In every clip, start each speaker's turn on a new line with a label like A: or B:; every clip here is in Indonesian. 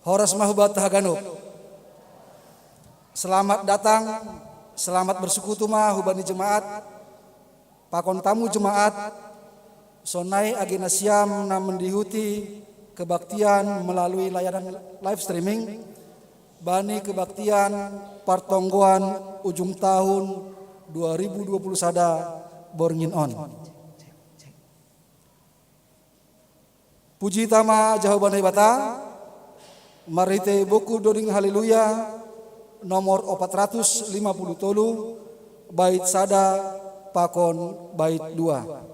A: Horas mahubat haganu. Selamat datang, selamat bersekutu hubani jemaat, pakon tamu jemaat, sonai agena siam na mendihuti kebaktian melalui layanan live streaming, bani kebaktian partonggoan ujung tahun 2020 sada borngin on. Puji tama jawaban hebata, marite buku doding haleluya nomor 450 tolu bait sada pakon bait 2.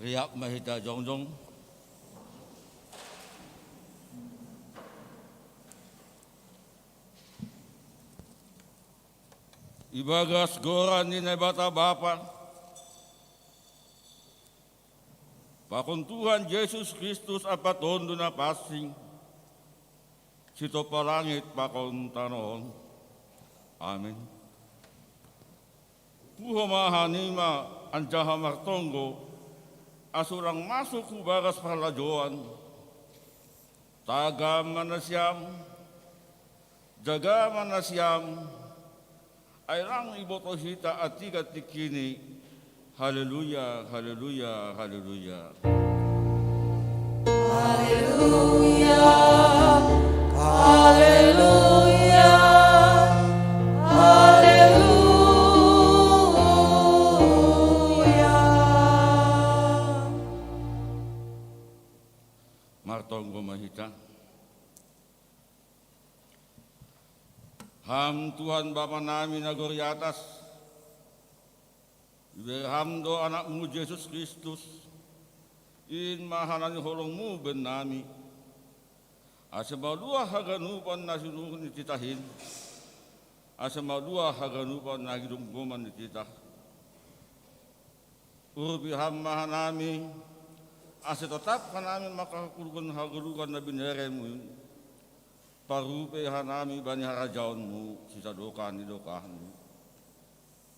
B: Riak mahita jongjong. Ibagas goran ni bata bapa. Pakon Tuhan Yesus Kristus apa tondo na pasing. Sito palangit pakon tanon. Amin. Puho mahanima anjaha martonggo. Asurang masuk hubagas palajoan, taga manasyam, jaga manasyam, ayrang iboto hita atika tikini, haleluya, haleluya, haleluya.
C: Haleluya, haleluya, haleluya.
B: Martonggo mahita. Ham Tuhan Bapa namin nagori atas. Iberham do anakmu Yesus Kristus. In mahanan holongmu ben nami. Asamalua haganupan na sinuhun ititahin. Asamalua haganupan na gidungguman ititah. Urubiham mahanami. Asa tetap kanamin makakulkan hagalukan na bineremu. Parupe hanami bani harajaunmu sisa dokan idokahanmu.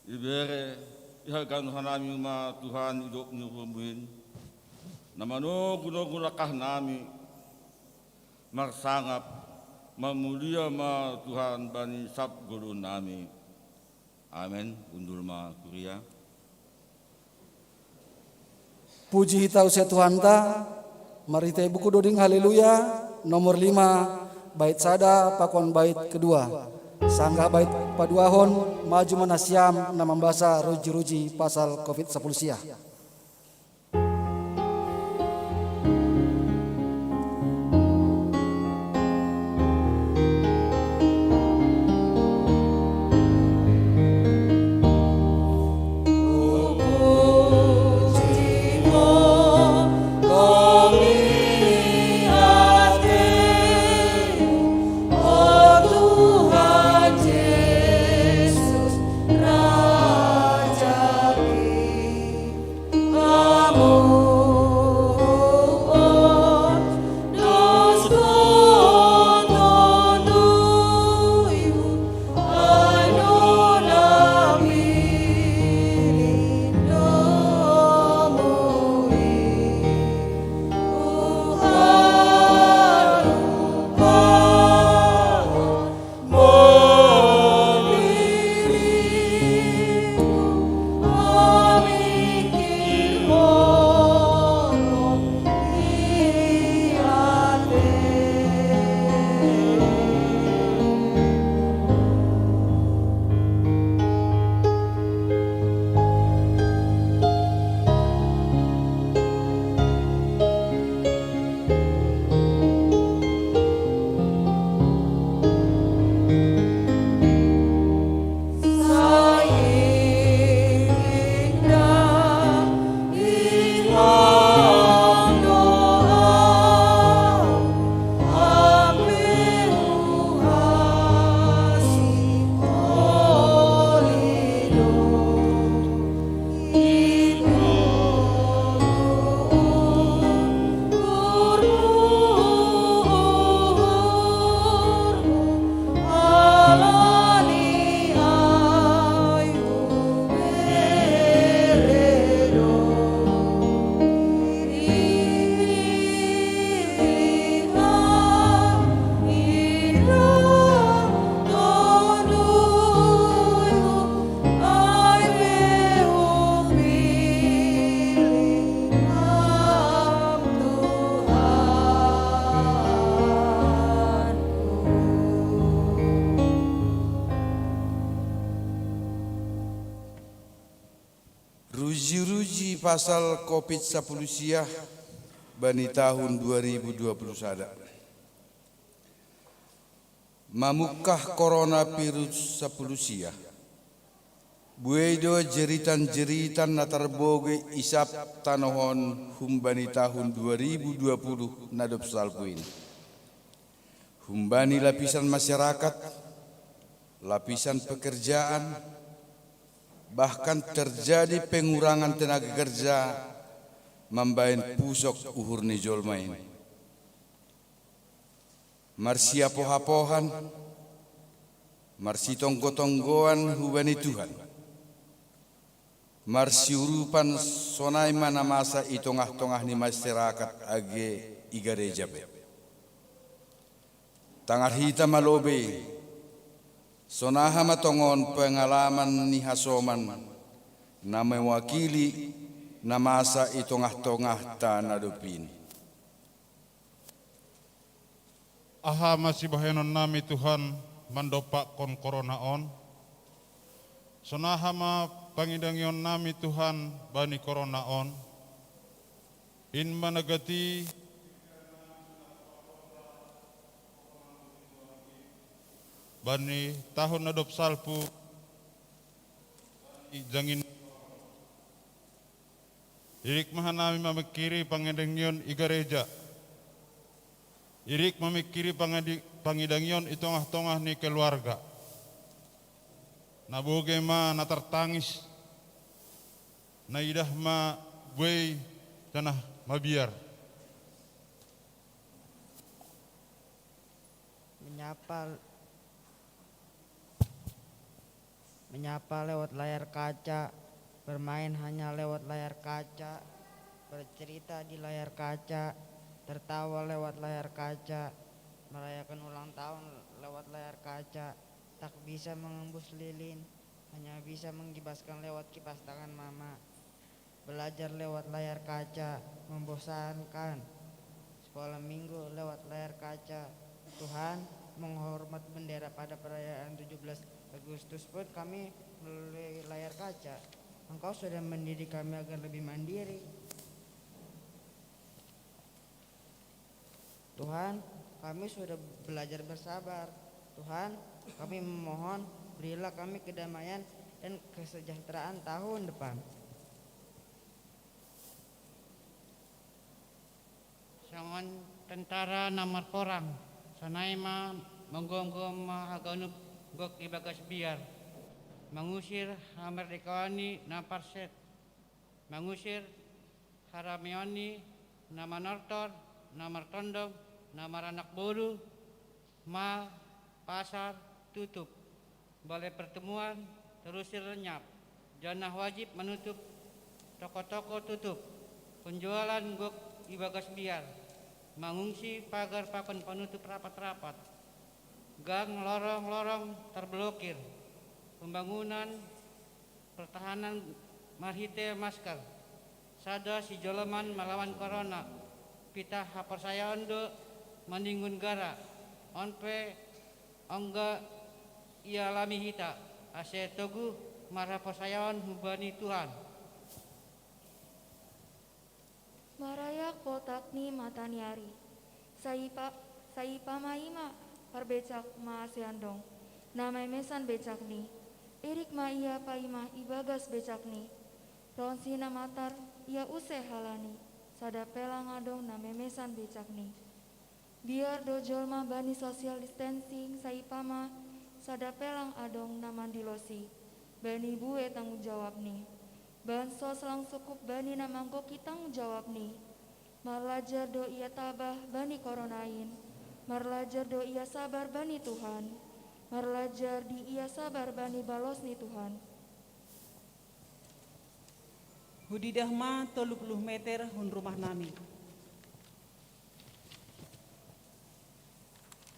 B: Ibere ihagan hanami ma Tuhan idok nyurumin. Namano gunagulakah nami marsangap mamulia ma Tuhan bani sab guru nami. Amin. Undul ma kuria.
A: Puji hitau se Tuhan ta, marite buku doding haleluya nomor 5 bait sada pakon bait kedua. Sanggah bait paduahon maju manasiam na membasa ruji-ruji pasal COVID-10 sia.
D: Ruji-ruji pasal COVID-19 bani tahun 2021. Mamukah coronavirus 10 buedo jeritan-jeritan na terboge isap tanohon humbani tahun 2020 nadop salpuin. Humbani lapisan masyarakat, lapisan pekerjaan, bahkan terjadi pengurangan tenaga kerja membain pusok uhur ni jolmain. Marsi apoh-apohan, marsi tonggo-tonggoan hubani Tuhan. Marsi urupan sonai mana masa itongah-tongah ni masyarakat age igareja be. Tangar hita malobe, sonaha matongon pengalaman ni hasoman na mewakili na masa itongah-tongah tanadupin.
E: Aha masih bahenon nami Tuhan mandopak kon koronaon. Sonaha ma pangidangion nami Tuhan bani koronaon. In managati bani tahun nadop salpu jangin irik mahanami mamikiri pangidangion igareja. Irik memikiri pangidangion itongah-tongah ni keluarga. Na boge ma na tertangis. Na idah ma buai tanah mabiar.
F: Menyapa lewat layar kaca, bermain hanya lewat layar kaca, bercerita di layar kaca, tertawa lewat layar kaca, merayakan ulang tahun lewat layar kaca, tak bisa mengembus lilin, hanya bisa menggibaskan lewat kipas tangan mama. Belajar lewat layar kaca, membosankan. Sekolah minggu lewat layar kaca. Tuhan, menghormat bendera pada perayaan 17 Agustus pun kami melalui layar kaca. Engkau sudah mendidik kami agar lebih mandiri. Tuhan, kami sudah belajar bersabar. Tuhan, kami memohon berilah kami kedamaian dan kesejahteraan tahun depan.
G: Sangon tentara nomor porang, sanai ma menggom-gom aganup gok ibagas biar, mengusir hamerdekawani na parset, mengusir haramioni na manortor, na martondong, na maranak boru, ma pasar tutup, balai pertemuan terusir lenyap, janah wajib menutup, toko-toko tutup, penjualan gok ibagas biar, mengungsi pagar pakon penutup rapat-rapat, gang lorong-lorong terblokir, pembangunan pertahanan marhite masker, sada si joloman melawan corona, pitah hapersayaon do mandingun gara, onpe angga ia lami hita, ase togu marhapersayaon hubani Tuhan.
H: Maraya kotakni mataniari, saipa maima parbecak ma aseandong, namai mesan becakni, irik ma ia paima ibagas becakni, ronsina matar ia use halani, sada pelang adong namai mesan becakni. Biar dojolma bani social distancing saipama sada pelang adong naman dilosi, bani bue tanggung jawab nih. Bansos lang sukup bani namangko kitang jawab nih. Marlajar do ia tabah bani koronain. Marlajar do ia sabar bani Tuhan. Marlajar di ia sabar bani balos nih Tuhan.
I: Hudidah ma 30 meter hun rumah nami.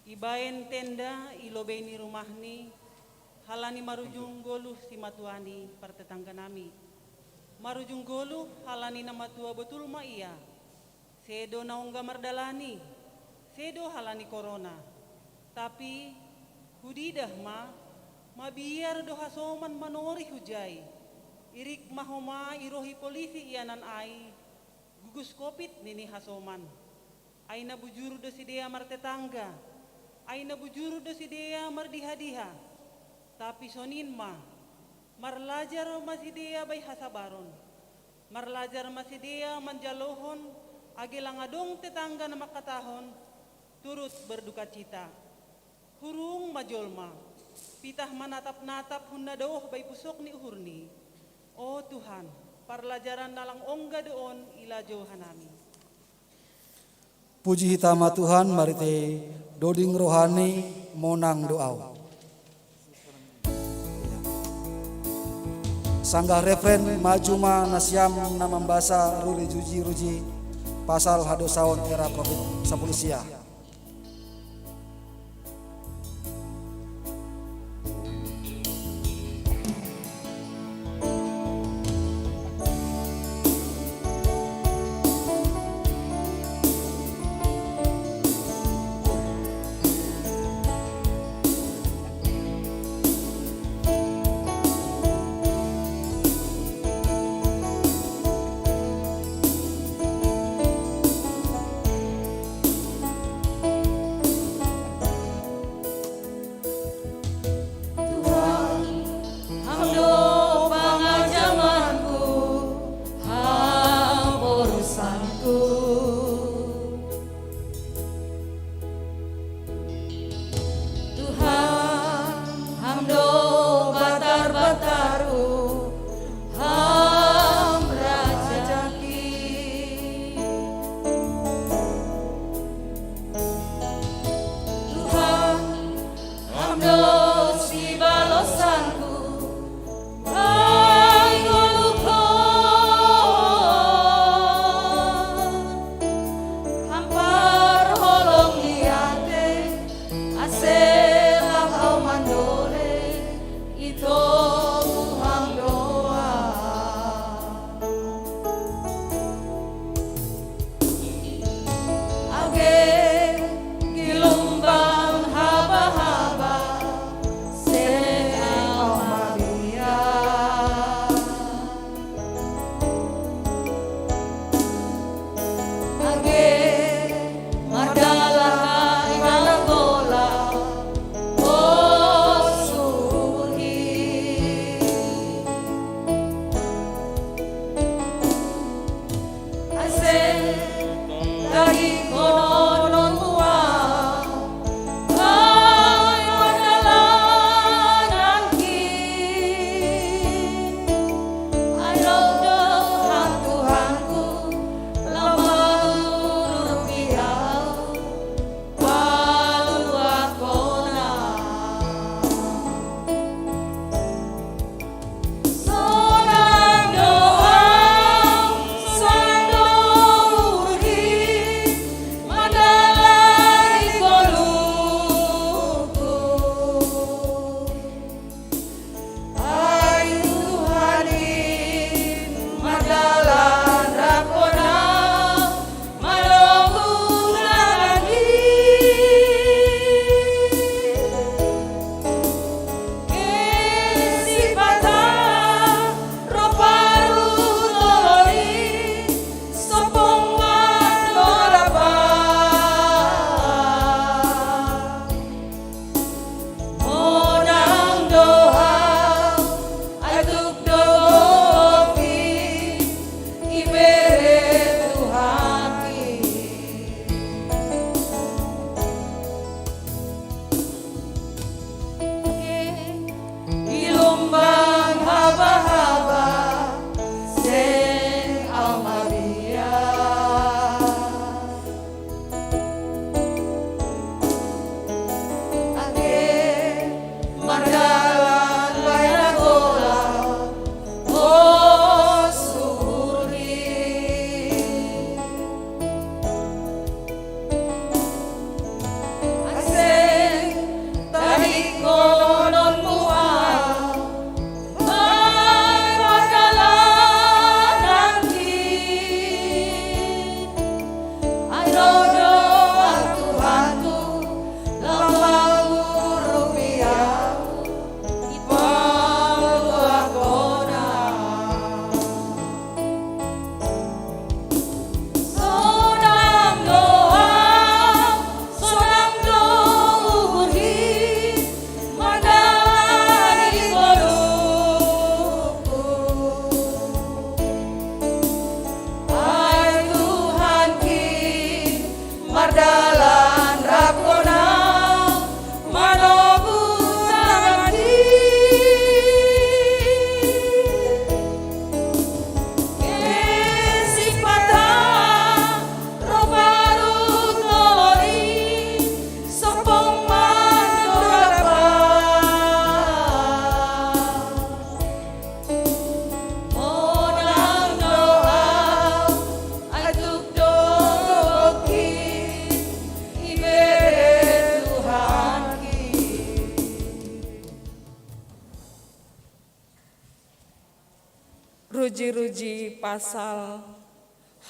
I: Ibaen tenda ilobeni rumah ni halani marujung goluh si matuani pertetangga nami. Marujung goluh halani nama tua betul ma iya. Sedo naungga mardalani, sedo halani corona. Tapi hudidah ma biar do hasoman manori hujai. Irik mahoma irohi polisi ianan ai gugus kopit nini hasoman. Ai na bujuru do sidea martetangga. Ai na bujuru do sidea mardiha-diha. Tapi sonin ma marlajar masidea bay hasabaron. Marlajar masidea manjalohon agelang adong tetangga na makatahon turut berduka cita. Hurung majolma pitah manatap-natap hunna doh bay pusok ni uhurni. Oh Tuhan, parlajaran nalang ongga doon ila johanami.
A: Puji hitama Tuhan, marite doding rohani monang doa. Sanggah refren majuma nasyam namambasa ruli juji ruji pasal hadosaon era COVID 10 sia.
J: beruji pasal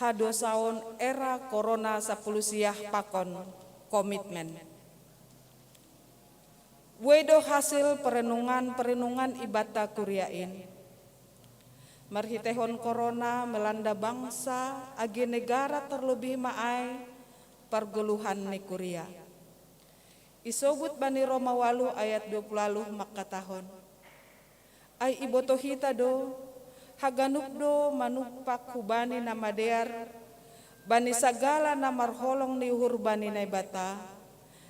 J: hadosaun era corona 10 siah pakon komitmen. Wedo hasil perenungan ibadah kuriain. Marhitehon corona melanda bangsa agi negara terlebih maai pergeluhan ni kuria. Isobut bani Roma 8 ayat 20 maka tahun. Ai ibotohita do haganuk do manupak hubani nama dear bani sagala namar holong ni uhur bani nai bata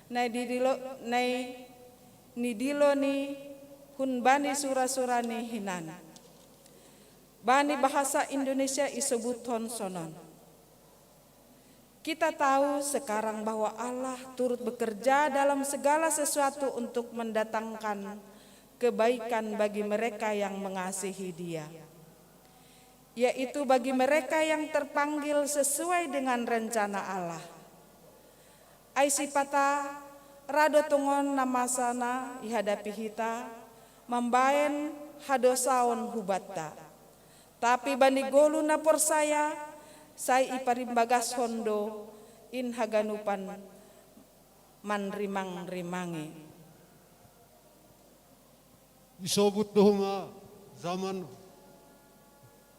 J: nai dilo ni hun bani sura-surani hinan. Bani bahasa Indonesia isobut sonon. Kita tahu sekarang bahwa Allah turut bekerja dalam segala sesuatu untuk mendatangkan kebaikan bagi mereka yang mengasihi Dia, yaitu bagi mereka yang terpanggil sesuai dengan rencana Allah. Aisipata rado tungon namasana ihadapi hita membaen hadosaon hubatta. Tapi bani golu na porsaya sai iparimbagas hondo in haganupan manrimang-rimangi.
K: Isobut dohunga zaman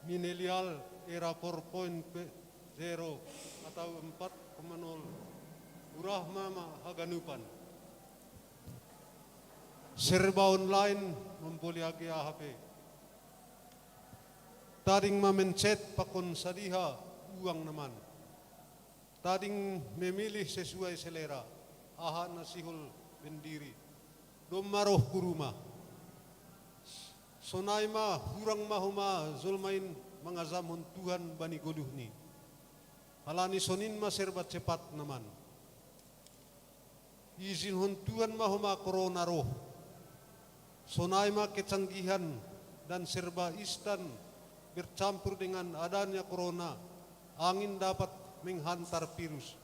K: milenial era 4.0 atau 4.0 urah mama haganupan. Serba online mempoliagi HP. Tading mamencet pakon sadiha uang naman. Tading memilih sesuai selera. Aha nasihul bendiri. Domaroh kuruma. Sonai ma hurang mahuma zulmain mangazamun Tuhan bani goduhni. Halani sonin ma serbat cepat naman. Izin hun Tuhan mahuma corona roh. Sonai ma kecanggihan dan serba istan bercampur dengan adanya corona, angin dapat menghantar virus.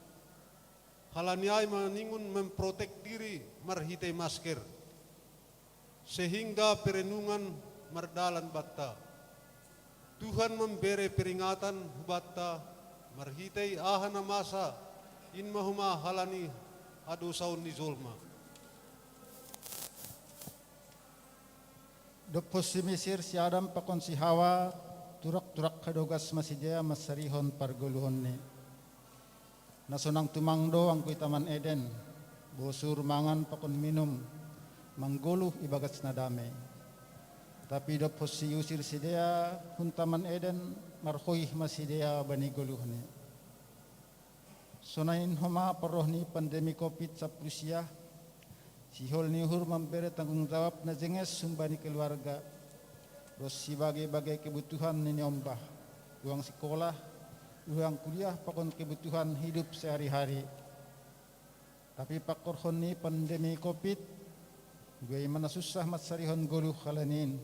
K: Halaniai meningun memprotek diri marhite masker, sehingga perenungan merdalan batta. Tuhan memberi peringatan batta marhite ahana masa in mahuma halani adosaun ni zolma.
L: Dopos si Mesir si Adam pakon si Hawa turak-turak kadogas masijaya masarihon parguluhon ni. Nasunang tumangdo ang kuy taman Eden, bosur mangan pakon minum, mangguluh ibagas na dami. Tapi dopos si Yusir sidea hun taman Eden marhoy masidea bani guluh ni. Sunain homa paroh ni pandemi COVID sa Rusia, sihol ni uhur memberi tanggung jawab na jenges sumbani keluarga. Terus si bagai-bagai kebutuhan ini ombah, uang sekolah, uang kuliah, pakon kebutuhan hidup sehari-hari. Tapi pakorhon ni pandemi COVID, gue mana susah masarihon goluh kalanin,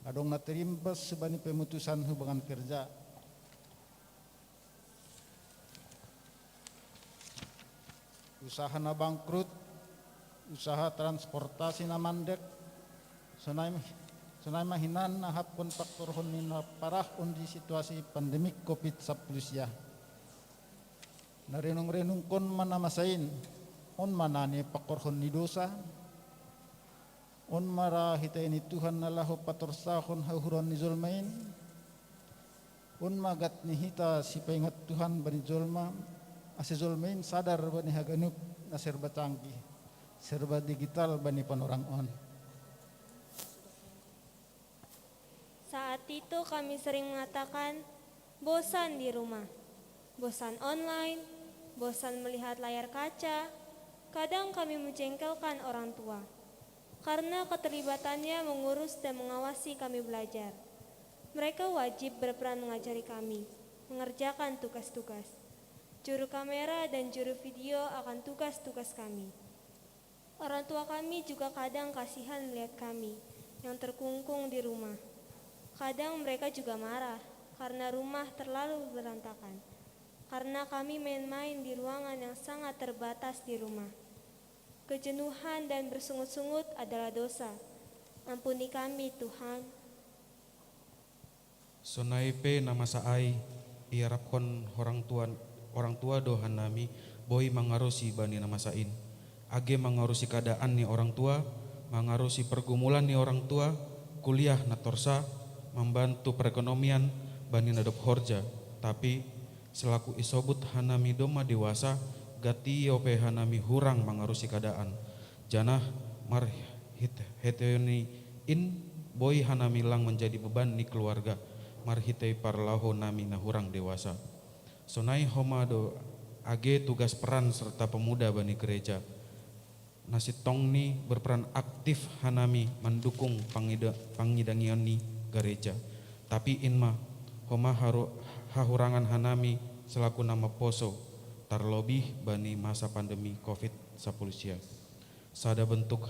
L: adong naterimbas sebani pemutusan hubungan kerja. Usaha na bangkrut, usaha transportasi na mandek, Sunai mahinan nahap kon faktor honin na parah undi situasi pandemik COVID-19 ya. Narenung-renung kon manamasain, on manani faktor honi dosa, on mara hita ini Tuhan nalahu patorsahon hauhuron ni zolmain, on magat ni hita si paingat Tuhan bani zolma, ase zolmain sadar bani haganup na serba canggih, serba digital bani panorang on.
M: Saat itu kami sering mengatakan bosan di rumah, bosan online, bosan melihat layar kaca. Kadang kami menjengkelkan orang tua karena keterlibatannya mengurus dan mengawasi kami belajar. Mereka wajib berperan mengajari kami, mengerjakan tugas-tugas. Juru kamera dan juru video akan tugas-tugas kami. Orang tua kami juga kadang kasihan melihat kami yang terkungkung di rumah. Kadang mereka juga marah karena rumah terlalu berantakan, karena kami main-main di ruangan yang sangat terbatas di rumah. Kejenuhan dan bersungut-sungut adalah dosa. Ampuni kami, Tuhan.
N: Sonaipe nama saai iarapkon orang tua dohan nami boy mangarusi bani nama sain. Age mangarusi keadaan ni orang tua, mangarusi pergumulan ni orang tua, kuliah na torsa, membantu perekonomian bani nadop horja. Tapi selaku isobut hanami doma dewasa, gati ope hanami hurang mangarusi keadaan. Janah mar heteoni in boy hanami lang menjadi beban ni keluarga. Marhitei parlaho nami na hurang dewasa. Sonai homado age tugas peran serta pemuda bani gereja. Nasi tong ni berperan aktif hanami mendukung pangidangian ni gereja. Tapi inma homa hahurangan hanami selaku nama poso terlebih bani masa pandemi COVID-19. Sada bentuk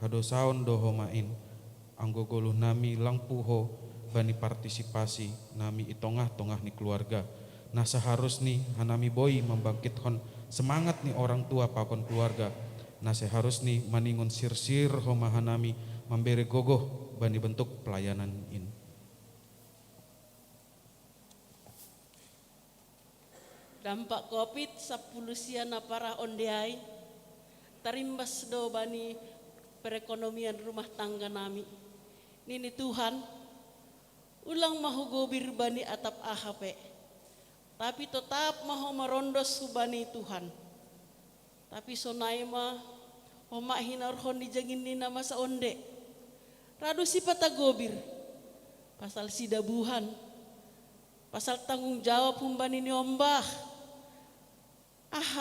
N: hadosaon do homain anggo goluh nami langpuho bani partisipasi nami itongah-tongah ni keluarga. Nah seharus nih hanami boy membangkitkan semangat nih orang tua pakon keluarga. Nah seharus nih maningon sir-sir homa hanami memberi gogoh bani bentuk pelayanan ini.
O: Dampak COVID-19 na para ondeai tarimbas do bani perekonomian rumah tangga nami. Nini Tuhan ulang mahugobir bani atap AHP. Tapi tetap mahu merondos subani Tuhan. Tapi sonai mah homa hinarhon dijangin ni nama sa onde. Radu si patagobir. Pasal sidabuhan. Pasal tanggung jawab humbani ni ombah.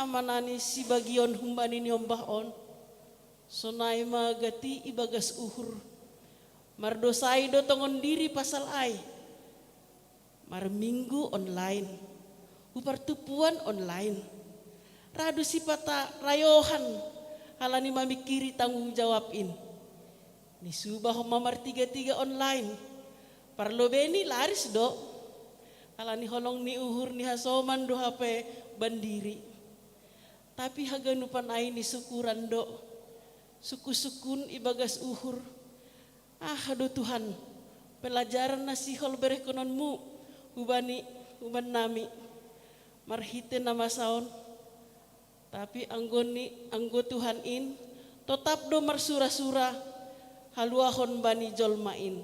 O: Manani si bagion humbani ni ombah on. Sonai mah gati ibagas uhur. Mardosai do tongon diri pasal ai. Mar minggu online. Upartupuan online. Radu si pata rayohan halani mamikiri tanggung jawabin. Ni subah mamar 3 online. Parlobeni laris do. Halani holong ni uhur ni hasoman do HP bandiri. Tapi haganupan ai ni syukuran do. Suku-sukun ibagas uhur. Aduh Tuhan, pelajaran nasihol berekononmu uban nami. Marhite nama saon. Tapi anggo Tuhan in tetap do marsura-sura haluahon bani jolmain.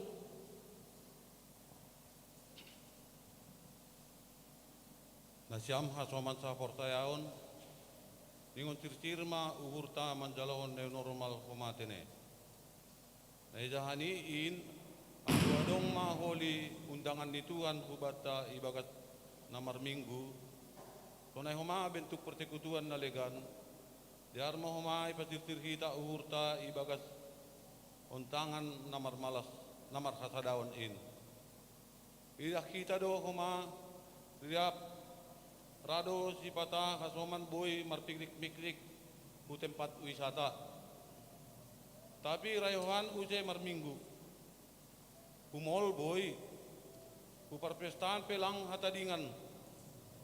E: Nasiam hasoman sa portayaon ningon tirtirma uhurta manjalahon ne normal komatene. Naijahani in ang ma holi undangan ni Tuhan hubata ibagat namar minggu. Tunay huma bentuk persekutuan na legan. Diar mo huma ipatirtir kita uhurta ibagas untangan namar malas namar hasadawan in. Idah kita do huma riap rado sipata kasoman boy marpiklik-piklik ku tempat wisata. Tapi rayuhan usai marminggu. Kumol boy ku perpestaan pelang hatadingan.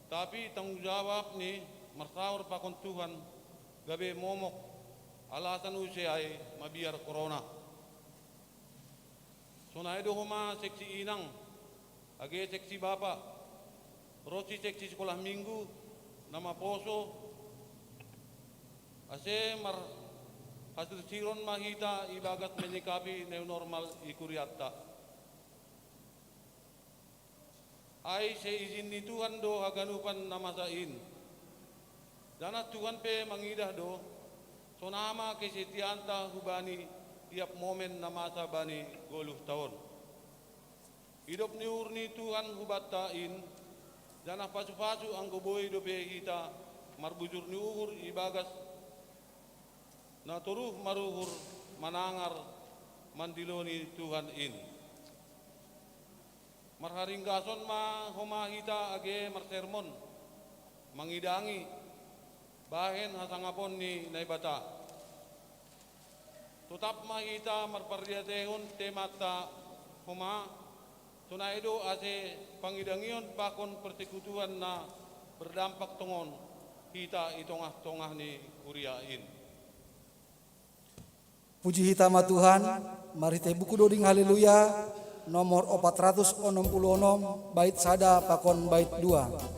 E: Tapi tanggung jawab ni marsawar pakon Tuhan gabe momok alasan usai ay mabiar corona. Sonai do huma seksi inang age seksi bapa rosi seksi sekolah minggu nama poso ase mar hasil siron mahita ibagat menyikapi new normal ikuriatta. Ai seizin ni Tuhan do haganupan nama sain. Dana Tuhan pe mangidah do. Sonama kesetianta hubani tiap momen namasa bani 20 tahun. Hidup ni urni Tuhan hubatain. Dana pasu-pasu anggo boy do pe kita marbujur ni uhur ibagas. Na turuh maruhur manangar mandiloni Tuhan in. Marharinggason ma homahita age marsermon mangidangi bahen hasangapon ni naibata. Tutap mahita marpariatehon temata homa tunaido ase pangidangion pakon persekutuan na berdampak tongon kita itongah-tongah ni kuriain.
A: Puji hitama Tuhan, mari te buku doding haleluya. nomor 466 bait sada pakon bait 2.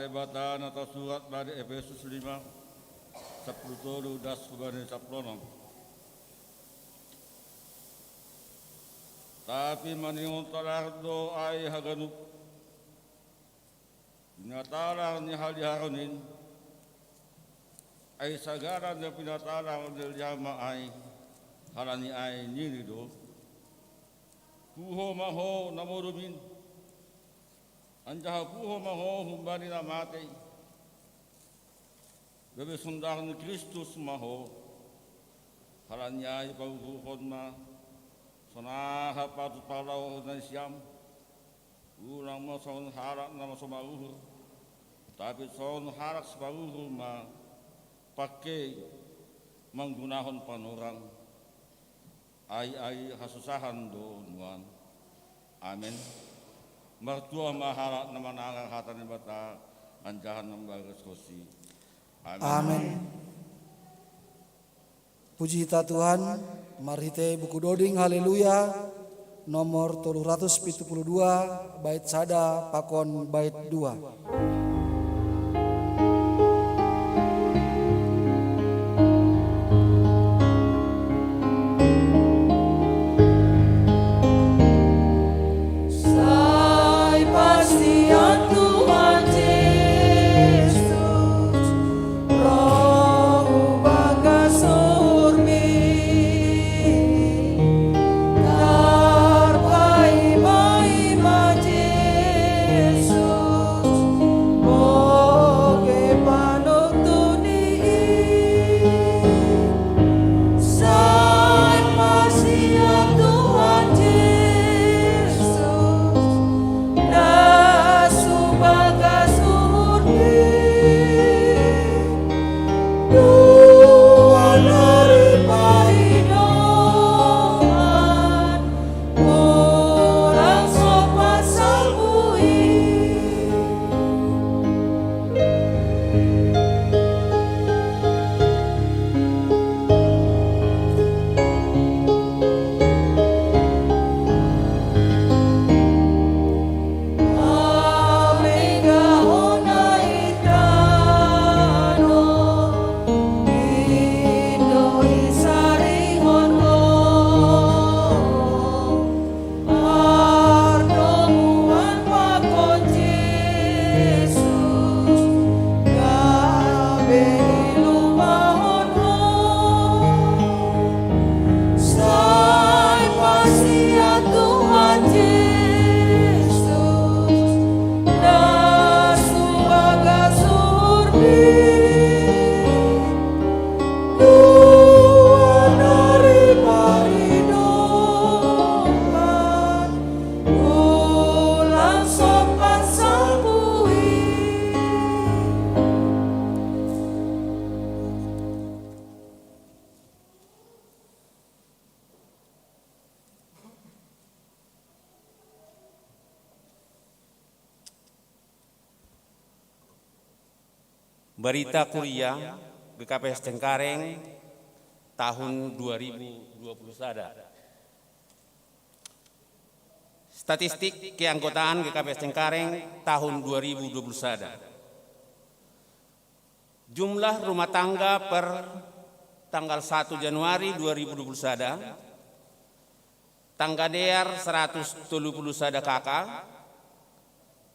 B: Batan atas surat dari Efesus 5 10 das kubani saplonom. Tapi maningon talar do ay haganup pinatalar ni haliharonin ay sagaran na pinatalar ni liyama ay halani ay ninido kuho maho namorumin anjaha puho maho humbani na matay bebe sundar ni Kristus maho halanya ipauhukon ma sonaha patut palaw na siyam ulang mo son harak na masumaruhur tapi son harak separuhur ma pakai menggunahon panorang ay hasusahan do nuan amin. Mertua maharat naman ang hatan ni bata anjahan ng bagas kosi. Amin.
A: Amin. Puji kita Tuhan, marite buku doding haleluya nomor 372 bait sada pakon bait 2.
P: Berita Kuria GKPS Cengkareng tahun 2020 sada. Statistik keanggotaan GKPS Cengkareng tahun 2020 sada. Jumlah rumah tangga per tanggal 1 Januari 2020 sada. Tangga dear 170 sada kakak.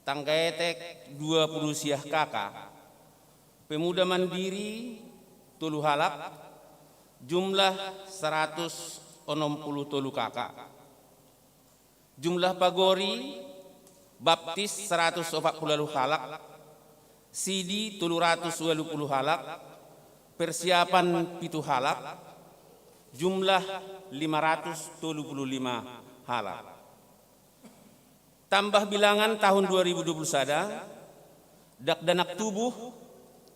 P: Tangga etek 20 siah kakak. Pemuda mandiri tulu halak jumlah 160 tulu kakak. Jumlah pagori baptis 140 halak. Sidi tulu 120 halak. Persiapan pitu halak. Jumlah 535 halak. Tambah bilangan tahun 2020 sada. Dakdanak tubuh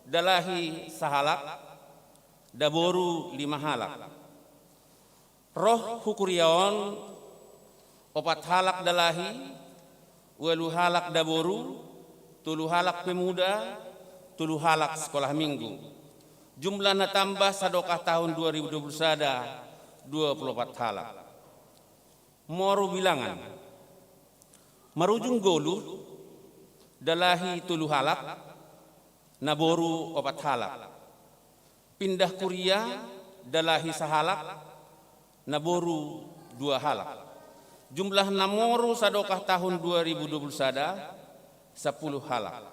P: dalahi sahalak, daboru 5 halak. Roh hukuriaon 4 halak dalahi, 8 halak daboru, 3 halak pemuda, 3 halak sekolah minggu. Jumlahnya tambah sadokah tahun 2020 sada 24 halak. Moru bilangan. Marujung golu dalahi 3 halak, naboru 4 halak. Pindah Kuria dalahi sahalak, naboru 2 halak. Jumlah namoru sadokah tahun 2020 sada 10 halak.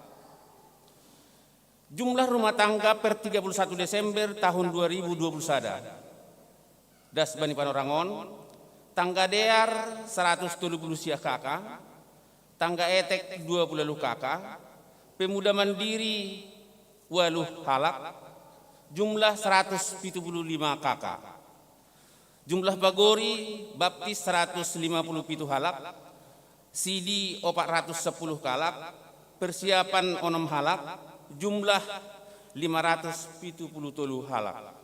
P: Jumlah rumah tangga per 31 Desember tahun 2020 sada. Das Bani Panorangon, tangga dear 170 siah kakak, tangga etek 20 kakak, pemuda mandiri 8 halak, jumlah 175 kakak. Jumlah bagori baptis 157 halak, sidi 410 halak, persiapan 6 halak, jumlah 573 halak.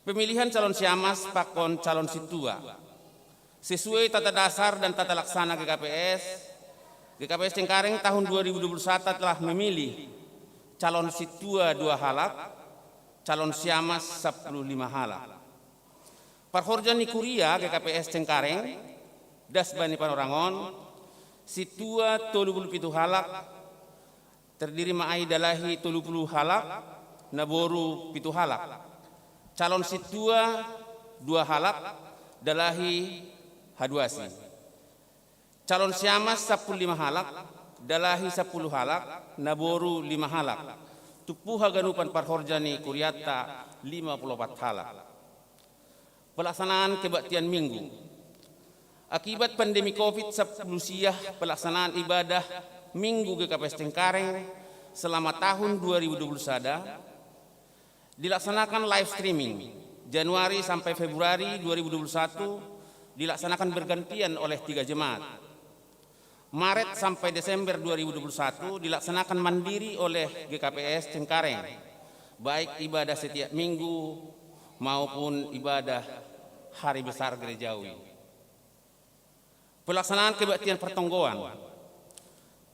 P: Pemilihan calon siamas pakon calon situa sesuai tata dasar dan tata laksana GKPS Cengkareng tahun 2021 telah memilih calon situa 2 halak, calon siamas 15 halak. Parhorjani Kuria GKPS Cengkareng, Das Bani Panorangon, situa 37 halak, terdiri ma'ai dalahi 30 halak, naboru 7 halak. Calon situa 2 halak, dalahi haduasi. Calon siamas 15 halak, dalahi 10 halak, naboru 5 halak. Tupuha ganupan parhorjani Kuriata 54 halak. Pelaksanaan kebaktian minggu. Akibat pandemi COVID-19, pelaksanaan ibadah Minggu GKPS Cengkareng selama tahun 2020 sada dilaksanakan live streaming. Januari sampai Februari 2021 dilaksanakan bergantian oleh 3 jemaat. Maret sampai Desember 2021 dilaksanakan mandiri oleh GKPS Cengkareng, baik ibadah setiap minggu maupun ibadah hari besar gerejawi. Pelaksanaan kebaktian pertonggoan.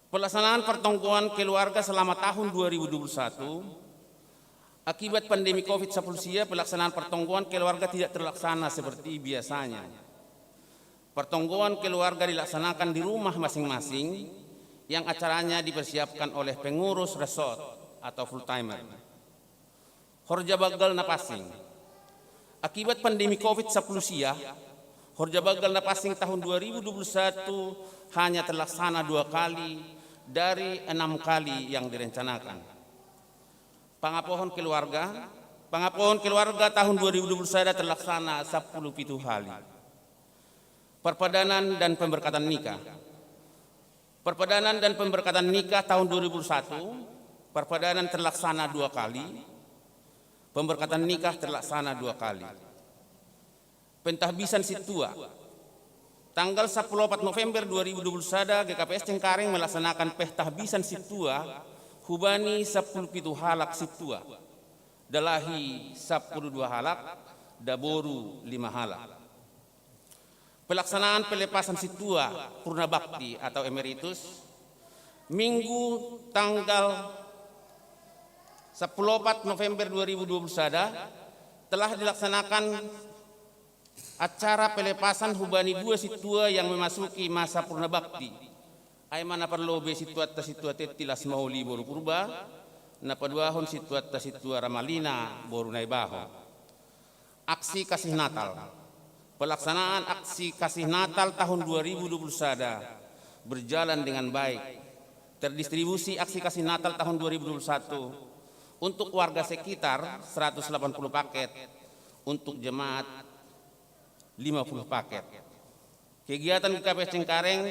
P: Pelaksanaan pertonggoan keluarga selama tahun 2021 akibat pandemi COVID-19, pelaksanaan pertonggoan keluarga tidak terlaksana seperti biasanya. Pertonggoan keluarga dilaksanakan di rumah masing-masing yang acaranya dipersiapkan oleh pengurus resort atau full timer. Horja Bagal Napasing. Akibat pandemi COVID-19, Horja Bagal Napasing tahun 2021 hanya terlaksana 2 kali dari 6 kali yang direncanakan. Pangapohon keluarga tahun 2021 terlaksana 10 kali. Perpadanan dan pemberkatan nikah. Perpadanan dan pemberkatan nikah tahun 2021, perpadanan terlaksana 2 kali, pemberkatan nikah terlaksana 2 kali. Pentahbisan situa. Tanggal 14 November 2021 GKPS Cengkareng melaksanakan pentahbisan situa hubani 10 halak situa, dalahi 12 halak, daboru 5 halak. Pelaksanaan pelepasan situa purna bakti atau emeritus Minggu tanggal 14 November 2020 telah dilaksanakan acara pelepasan hubani 2 situa yang memasuki masa purna bakti. Ay mana perlobe situa tilas mauli boru purba, na paduahon situa ramalina boru naibaho. Aksi Kasih Natal. Pelaksanaan aksi Kasih Natal tahun 2021 berjalan dengan baik. Terdistribusi aksi Kasih Natal tahun 2021 untuk warga sekitar 180 paket, untuk jemaat 50 paket. Kegiatan KPS Cengkareng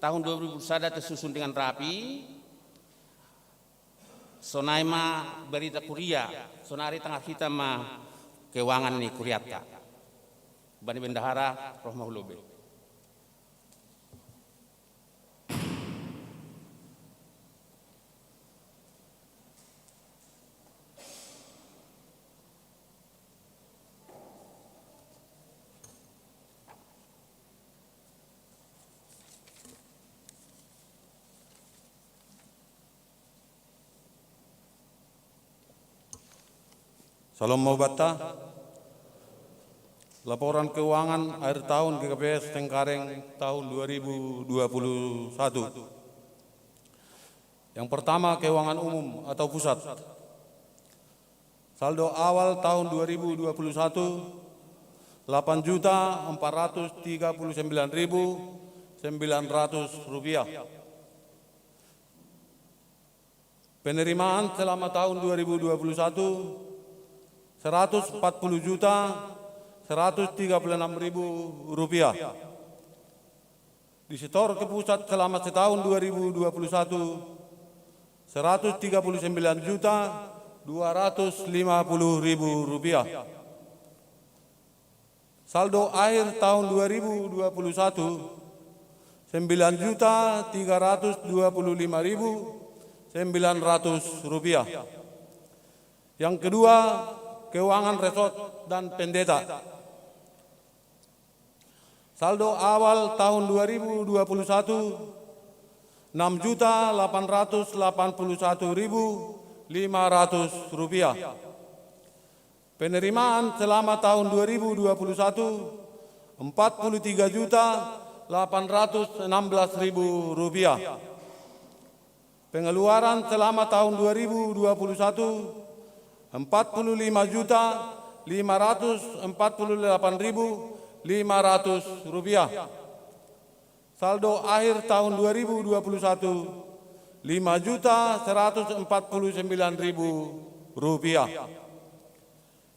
P: tahun 2021 tersusun dengan rapi. Sonaima berita kuria, sonari tengah kita keuangan ni kuriata. Bani bendahara rohmahulobe.
K: Salam Maubata. Laporan keuangan akhir tahun GKPS Cengkareng tahun 2021. Yang pertama, keuangan umum atau pusat. Saldo awal tahun 2021 8.439.900 rupiah. Penerimaan selama tahun 2021 140.136.000 rupiah. Disetor ke pusat selama setahun 2021 139.250.000 rupiah. Saldo akhir tahun 2021 9.325.900 rupiah. Yang kedua, keuangan resort dan pendeta. Saldo awal tahun 2021 6.881.500 rupiah. Penerimaan selama tahun 2021 43.816.000 rupiah. Pengeluaran selama tahun 2021 45.548.500 rupiah. Saldo akhir tahun 2021 5.149.000 rupiah.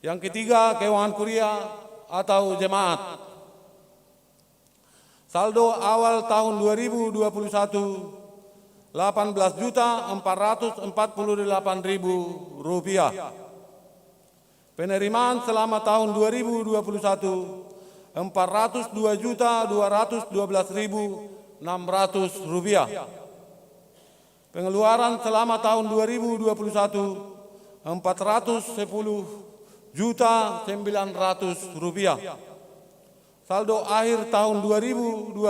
K: Yang ketiga, keuangan kuliah atau jemaat. Saldo awal tahun 2021 18.448.000 rupiah. Penerimaan selama tahun 2021 402.212.600 rupiah. Pengeluaran selama tahun 2021 410.900 rupiah. Saldo akhir tahun 2021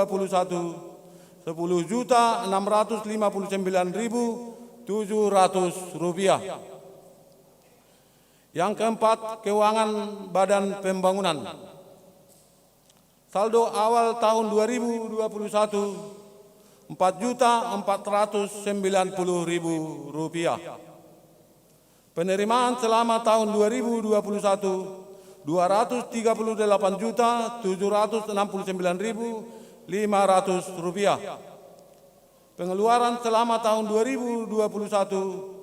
K: 10.659.700 rupiah. Yang keempat, keuangan badan pembangunan. Saldo awal tahun 2021 4.490.000 rupiah. Penerimaan selama tahun 2021 238.769.500 rupiah. Pengeluaran selama tahun 2021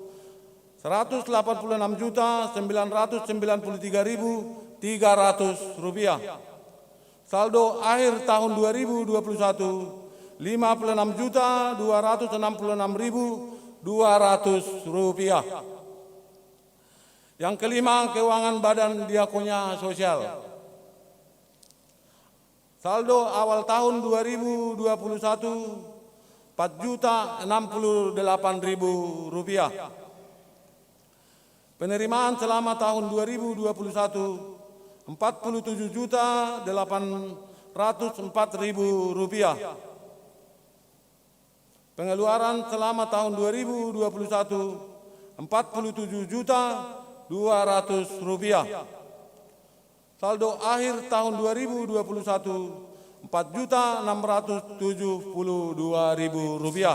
K: 186.993.300 rupiah. Saldo akhir tahun 2021 56.266.200 rupiah. Yang kelima, keuangan badan diakonia sosial. Saldo awal tahun 2021 4.068.000 rupiah. Penerimaan selama tahun 2021 47.804.000 rupiah. Pengeluaran selama tahun 2021 Rp47.200. Saldo akhir tahun 2021 Rp4.672.000.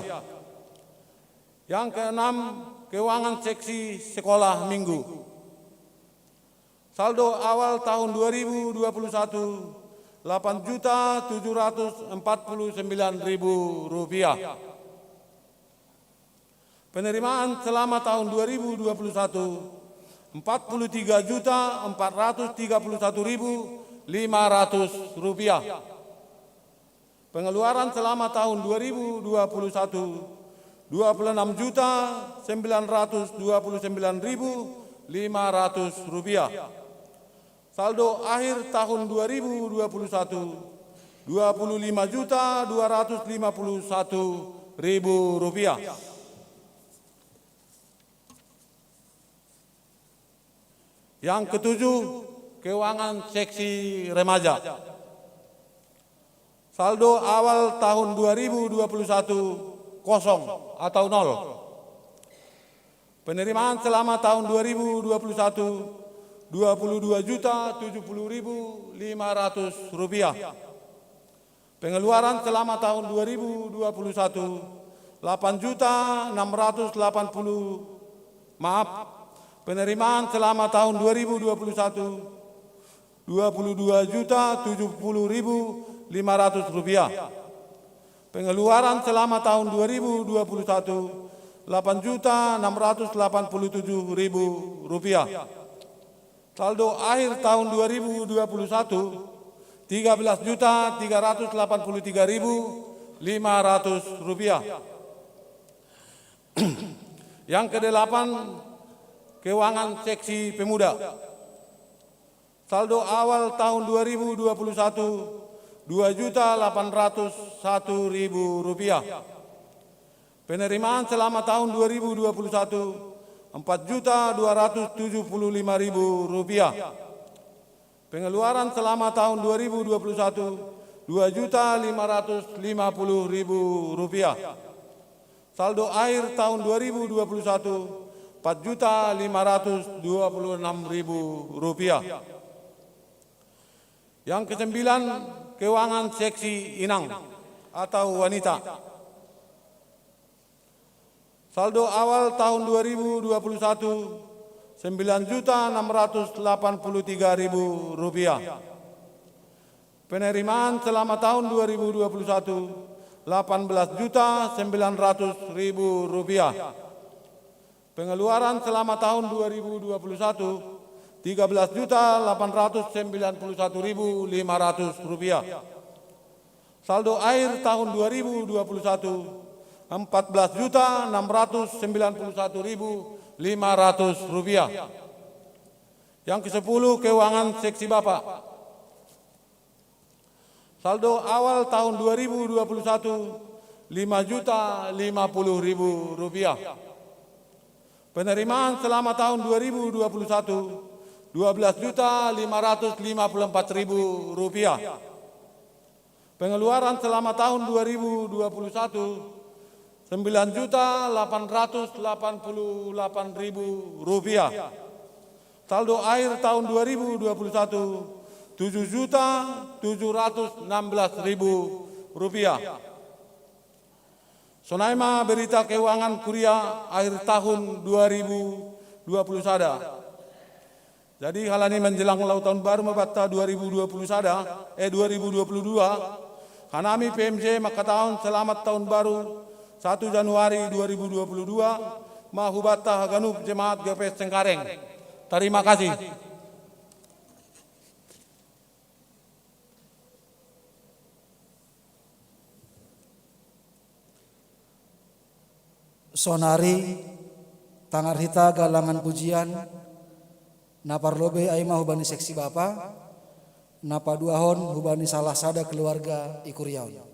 K: Yang keenam, keuangan seksi sekolah minggu. Saldo awal tahun 2021 Rp8.749.000. Penerimaan selama tahun 2021 Rp43.431.500. Pengeluaran selama tahun 2021 Rp26.929.500. Saldo akhir tahun 2021 Rp25.251.000. Yang ketujuh, keuangan seksi remaja. Saldo awal tahun 2021 kosong atau nol. Penerimaan selama tahun 2021 Rp22.070.500. Pengeluaran selama tahun 2021 penerimaan selama tahun 2021 Rp22.070.500. Pengeluaran selama tahun 2021 Rp8.687.000. Saldo akhir tahun 2021 Rp13.383.500. Yang kedelapan, keuangan seksi pemuda. Saldo awal tahun 2021 Rp2.801.000. Penerimaan selama tahun 2021 Rp4.275.000. Pengeluaran selama tahun 2021 Rp2.550.000. Saldo akhir tahun 2021 Rp4.526.000. Yang kesembilan, keuangan seksi inang atau wanita. Saldo awal tahun 2021 Rp9.683.000. Penerimaan selama tahun 2021 Rp18.900.000. Pengeluaran selama tahun 2021 Rp13.891.500. Saldo akhir tahun 2021 Rp14.691.500. Yang ke-10, keuangan seksi Bapak. Saldo awal tahun 2021 Rp5.050.000. Penerimaan selama tahun 2021 Rp12.554.000. Pengeluaran selama tahun 2021 Rp9.888.000. Saldo akhir tahun 2021 Rp7.716.000. Sonaima berita keuangan kuliah akhir tahun 2021. Jadi hal ini menjelang tahun baru mabata 2022. Hanami PMJ maka tahun selamat tahun baru 1 Januari 2022, Mahubata Haganub Jemaat GPS Cengkareng. Terima kasih.
A: Sonari, Tangarhita galangan pujian, Naparlobe aimah hubani seksi Bapa, Napaduahon hubani salah sada keluarga Ikuriaun.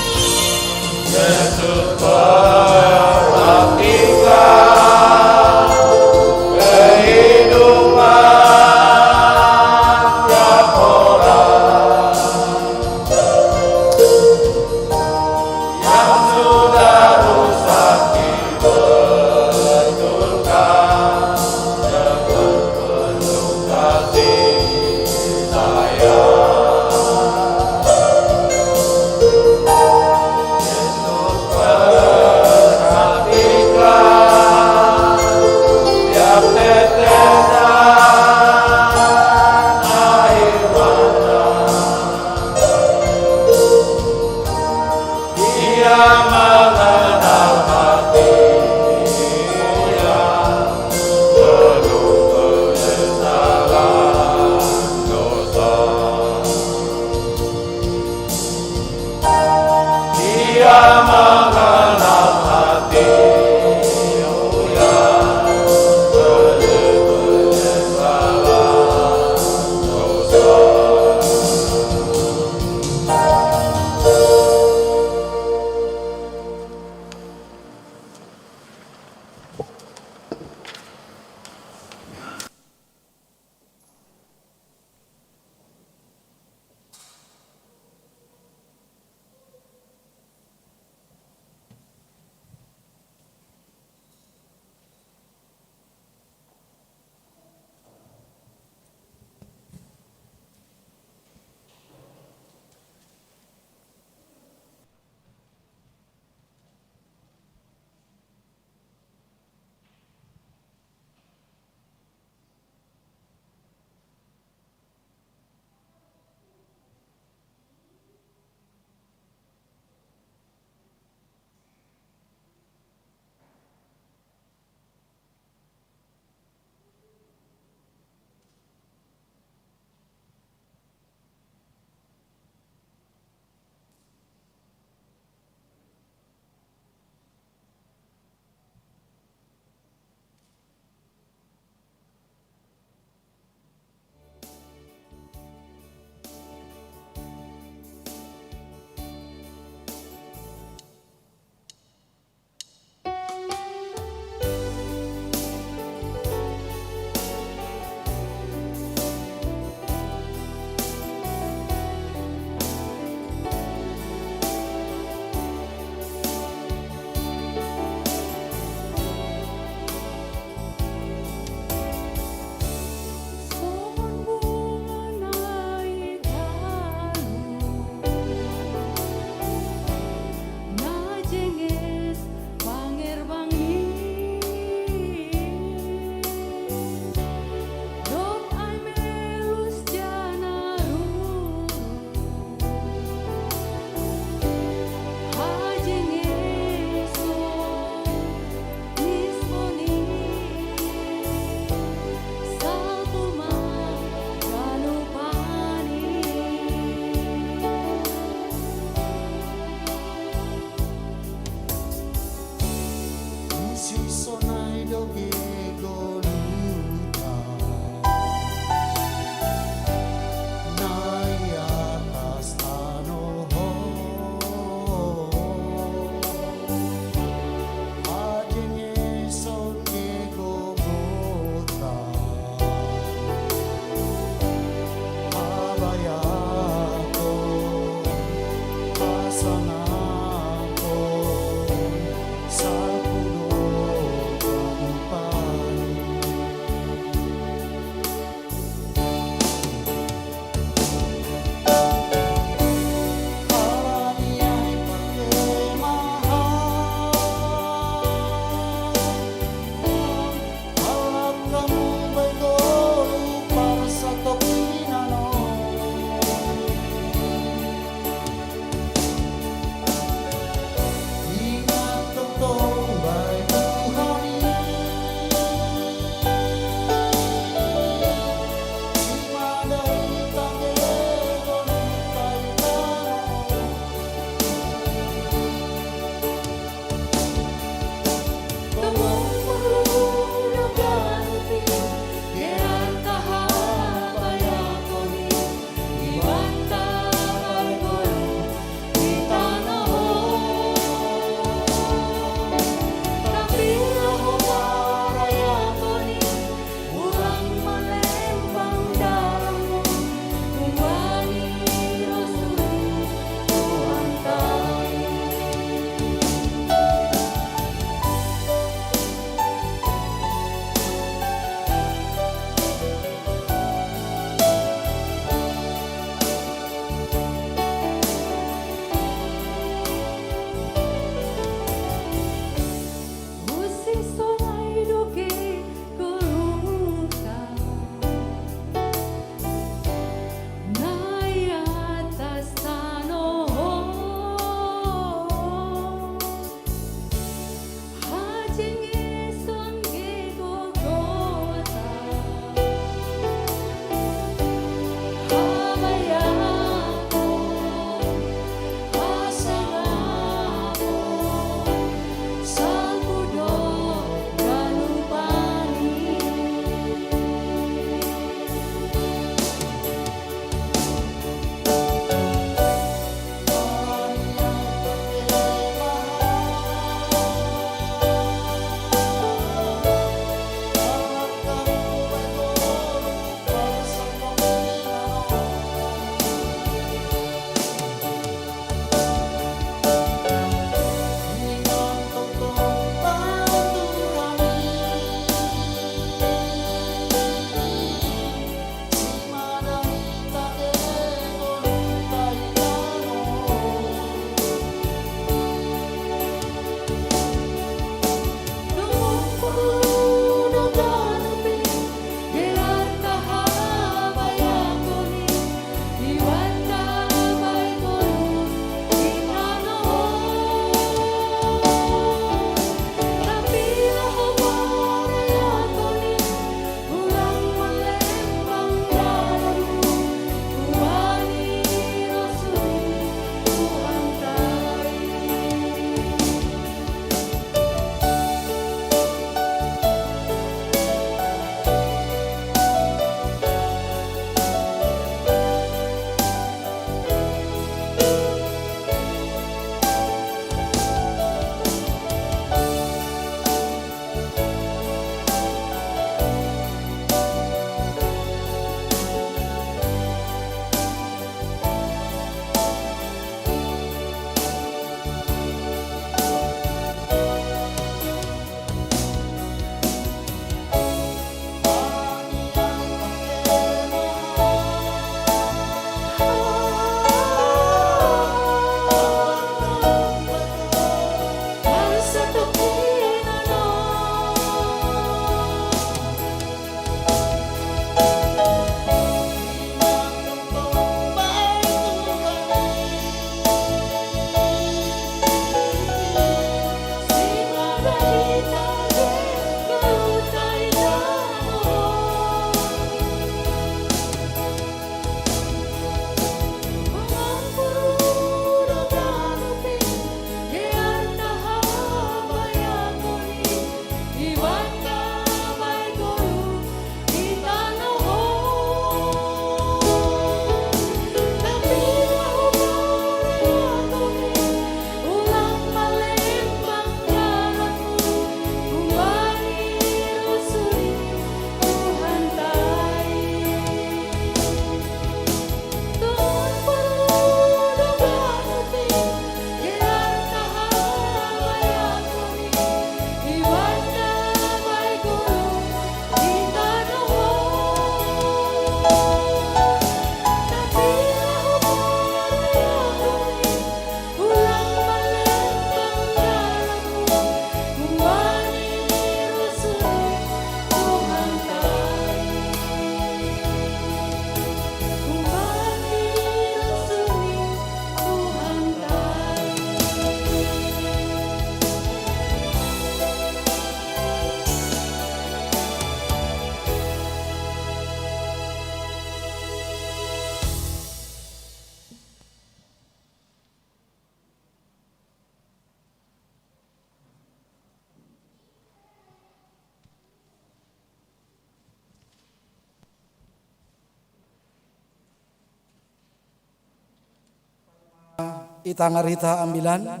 A: itangarita ambilan,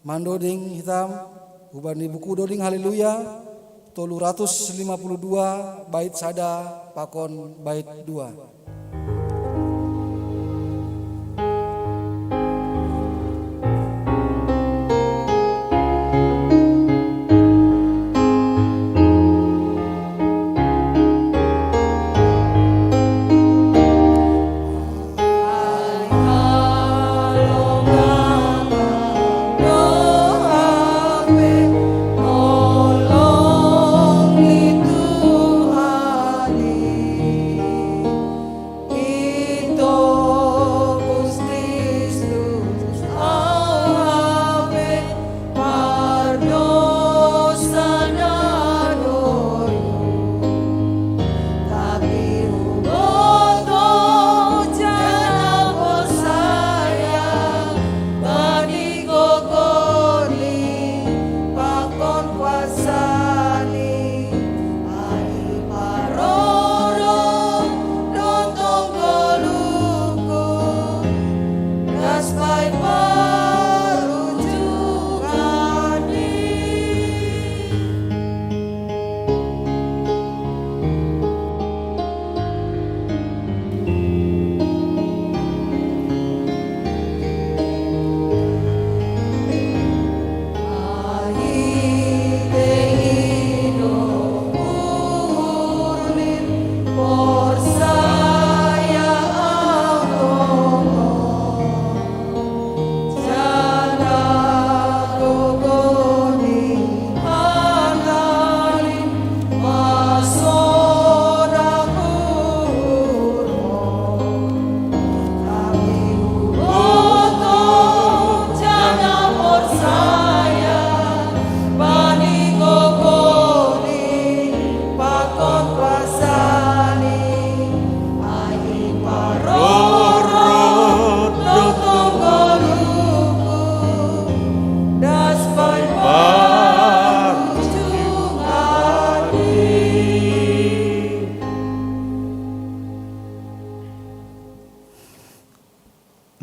A: mandoding hitam, hubani buku doding haleluya, 352 bait sada pakon bait 2.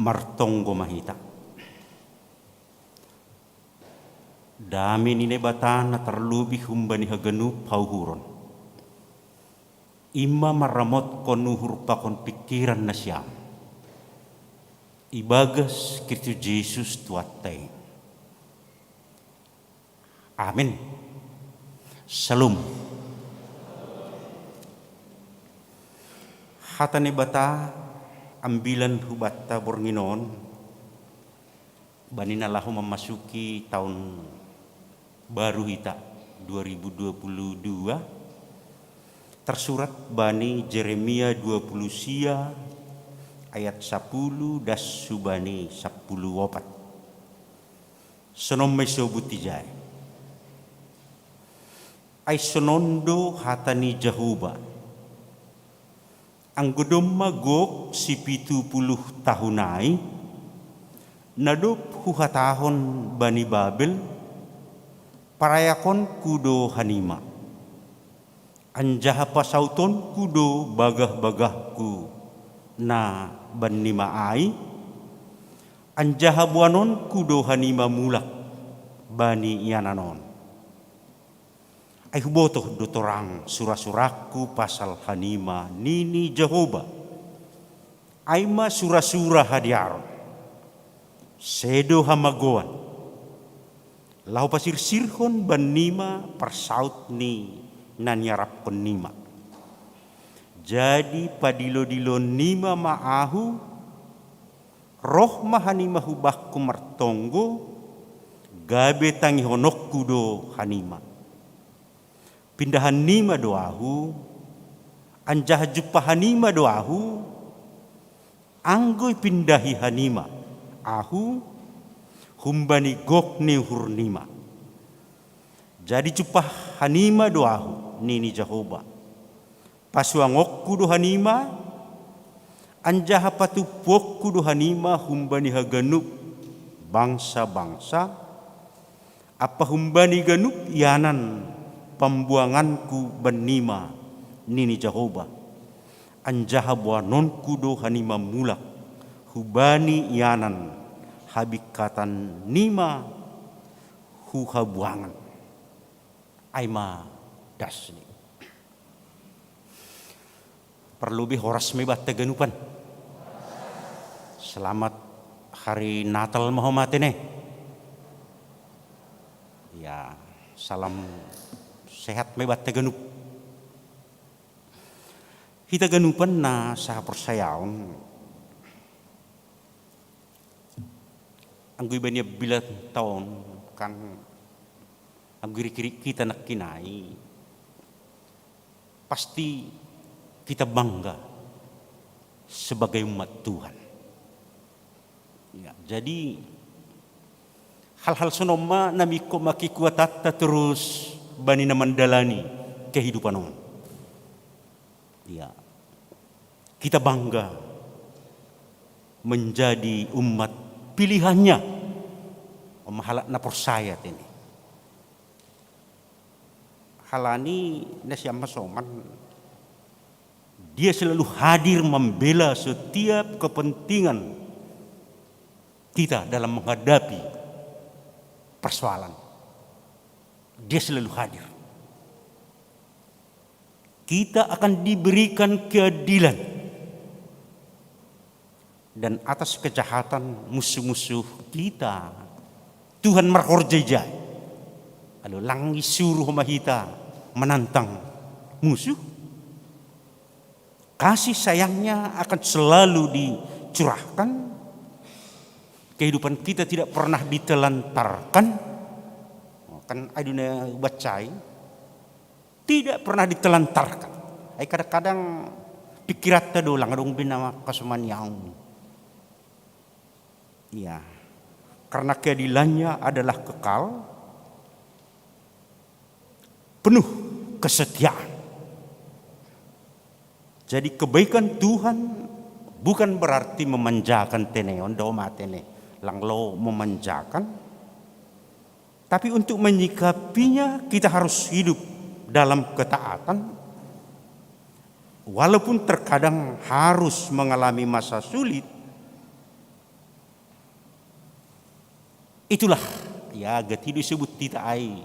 Q: Martonggo mahita. Dami nine batana terlebih humbani haganu pauhuron. Ima maramot konuhur pakon pikiran nasyam. Ibagas Kristus Yesus tuatai. Amin. Salam. Hatane bata ambilan hubata bornginon banina lahu memasuki tahun baru hita 2022 tersurat bani Jeremia 20 sia ayat 10 das subani 10 opat sonom mesobutijai ay sonondo hatani Jahuba ang godom magok si 70 tahunay nadop huhatahon bani Babel parayakon kudo hanima anjaha pasauton kudo bagah-bagahku na banima ay anjaha buanon kudo hanima mulak bani yananon ay hubotoh dotorang surah-surahku pasal hanima nini Jehovah ay ma surah-surah hadiar sedo hamagoan lau pasir sirhon banima persaut ni nanyarap penima jadi padilo-dilo nima maahu roh mahanima hubahku martonggo gabe tangi honok kudo hanima pindahan nima doahu anjah jupah hanima doahu anggoy pindahi hanima ahu humbani gok ni hurnima jadi jupah hanima doahu nini Jehovah pasuangok kudo hanima anjah patupok kudo hanima humbani haganup bangsa-bangsa apa humbani ganup yanan pembuanganku benima nini Jehovah anjaha buanon kudo hanima mulak hubani yanan habikatan nima huha buangan aima dasni perlu lebih horas mebat teganupan. Selamat hari Natal mahomatene. Ya, salam sehat mebat teganup. Kita ganupan na sa persayaon. Anggoy ba niya bilang taon kan anggoy kiri kita nak kinai. Pasti kita bangga sebagai umat Tuhan. Ya, jadi hal-hal sonoma nami ko makikuatata terus bani na mandalani kehidupan on. Ya, kita bangga menjadi umat pilihannya. Mahalak na persayat ini. Halani na siya masoman. Dia selalu hadir membela setiap kepentingan kita dalam menghadapi persoalan. Dia selalu hadir. Kita akan diberikan keadilan. Dan atas kejahatan musuh-musuh kita, Tuhan marhorjejai. Lalu langi suruh mahita menantang musuh. Kasih sayangnya akan selalu dicurahkan. Kehidupan kita tidak pernah ditelantarkan. Kan adunya bacai. Tidak pernah ditelantarkan. Kadang-kadang pikirat dolang adong binama kasumaniang. Ya, karena keadilannya adalah kekal, penuh kesetiaan. Jadi kebaikan Tuhan bukan berarti memanjakan teneon doma tene langlo memanjakan, tapi untuk menyikapinya kita harus hidup dalam ketaatan, walaupun terkadang harus mengalami masa sulit. Itulah ya gati disebut tita ai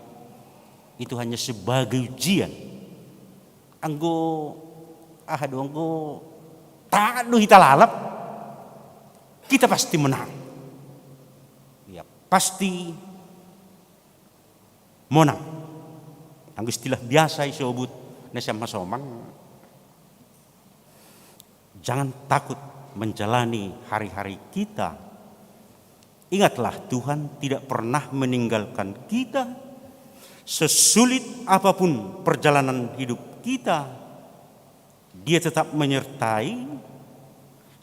Q: itu hanya sebagai ujian. Anggo tak hita lalap, kita pasti menang. Ya, pasti menang. Anggo istilah biasa disebut nasiam masoman. Jangan takut menjalani hari-hari kita. Ingatlah Tuhan tidak pernah meninggalkan kita. Sesulit apapun perjalanan hidup kita, Dia tetap menyertai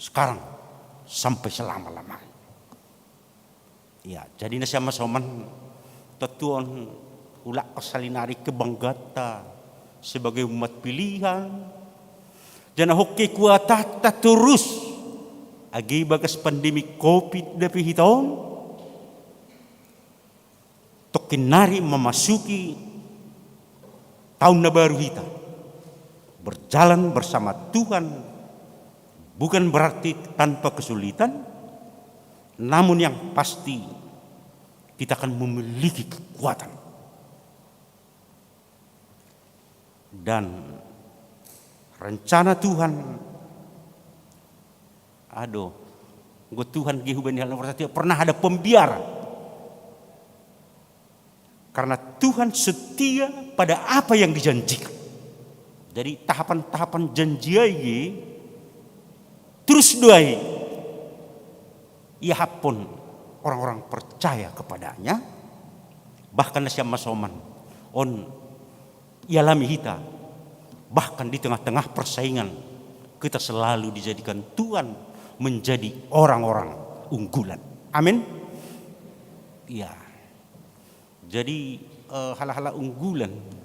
Q: sekarang sampai selama-lamanya. Ya, jadi nasiam masoman tetuan ulak kesalinari kebanggata sebagai umat pilihan. Jana hoki kuatata terus agi bagas pandemi COVID dapi hitaon. Tokinari memasuki tahun na baru kita. Berjalan bersama Tuhan bukan berarti tanpa kesulitan, namun yang pasti kita akan memiliki kekuatan. Dan rencana Tuhan, Tuhan tidak pernah ada pembiara. Karena Tuhan setia pada apa yang dijanjikan. Jadi tahapan-tahapan janji terus doai. Ia pun orang-orang percaya kepadanya. Bahkan nasiam masoman on ialami hita. Bahkan di tengah-tengah persaingan kita selalu dijadikan Tuhan menjadi orang-orang unggulan. Amin. Ya. Jadi hal-hal unggulan.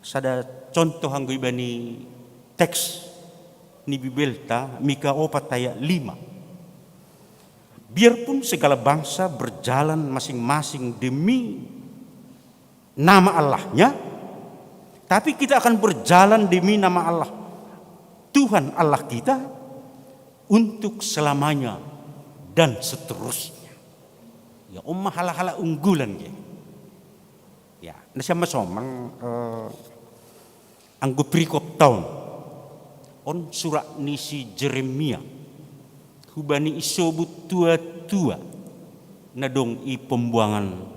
Q: Sada contoh hanggoy bani teks ni Bibelta Mika 4 ayat 5. Biarpun segala bangsa berjalan masing-masing demi nama Allahnya, tapi kita akan berjalan demi nama Allah Tuhan Allah kita untuk selamanya dan seterusnya. Ya umma hala-hala unggulan ya. Ya, nasa masoman anggo perikop tahun on surat nisi Jeremia hubani isobut tua-tua nadong i pembuangan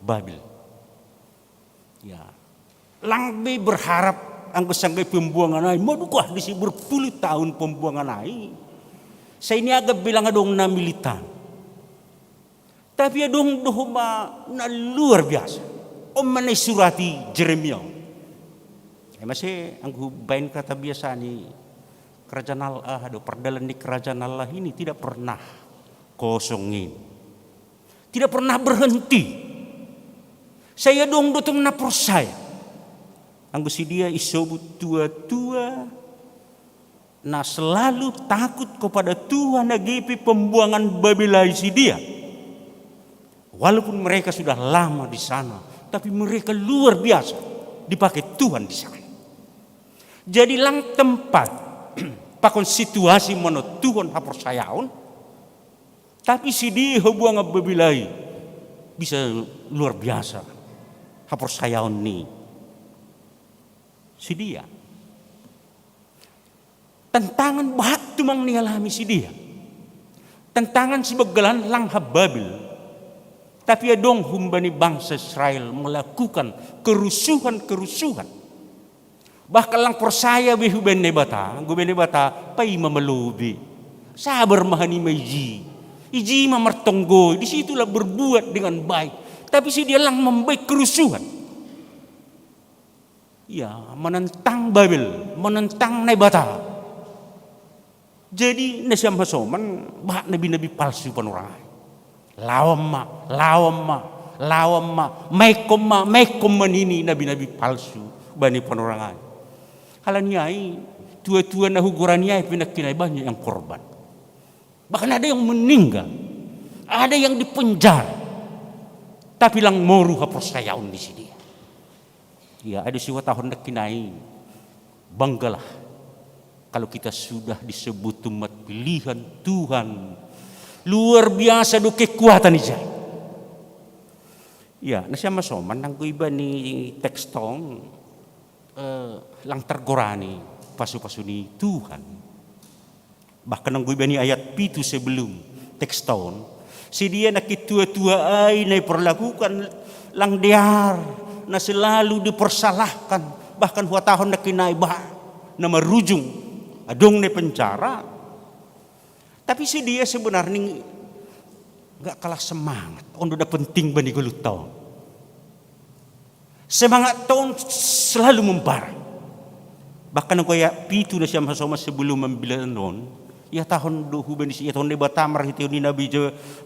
Q: Babil. Ya, langbe berharap anggo sanggai pembuangan ai modukah disi berpuluh tahun pembuangan ai. Saya ini agak bilang adong na militan. Tapi adong dohoma na luar biasa. Om manay surati Jeremia. Masih anggo bain kata biasa ni kerajaan Allah, perdalan di kerajaan Allah ini tidak pernah kosongin. Tidak pernah berhenti. Saya dong dotong na percaya. Anggo si dia isobut tua-tua na selalu takut kepada Tuhan nagipi pembuangan Babylon si dia. Walaupun mereka sudah lama di sana, tapi mereka luar biasa dipakai Tuhan di sana. Jadi lang tempat pakon situasi menurut Tuhan hapersayaon, tapi si dia hubungan Babylon bisa luar biasa hapersayaon ni si dia. Tantangan bahat tumang nialami si dia. Tantangan sebegalan lang hababil. Tapi adong humbani bangsa Israel melakukan kerusuhan-kerusuhan. Bahkan lang persaya behuben nebata, guben nebata pai mamelubi. Sabar mahani maiji. Iji mamartonggoy, di situlah berbuat dengan baik. Tapi si dia lang membaik kerusuhan. Ya, menentang Babel, menentang Nebata. Jadi nasyam hasoman bah nabi-nabi palsu panurai. Lawam ma, mekom manini nabi-nabi palsu bani panurangan. Halanyai tua-tua na huguraniai pinakinai banyak yang korban. Bahkan ada yang meninggal, ada yang dipenjara. Tapi lang moru hapersayaon di sini. Ya, ada siwa tahun nakinai. Banggalah kalau kita sudah disebut umat pilihan Tuhan. Luar biasa do kekuatan ija. Ya, nasya masoman nang iba ni tekstong lang tergorani pasu-pasu ni Tuhan. Bahkan nang iba ni ayat pitu sebelum tekstong, si dia nakitua-tua ay na perlakukan lang diar na selalu dipersalahkan, bahkan huwa tahun nakinay bah na marujung adong na penjara. Tapi si dia sebenarnya gak kalah semangat. Ondo udah penting bani gelut tahun. Semangat tahun selalu membara. Bahkan aku ya pitu na siya masama sebelum membilang non. Ya tahun dohu bani siya tahun debatamar itu ni Nabi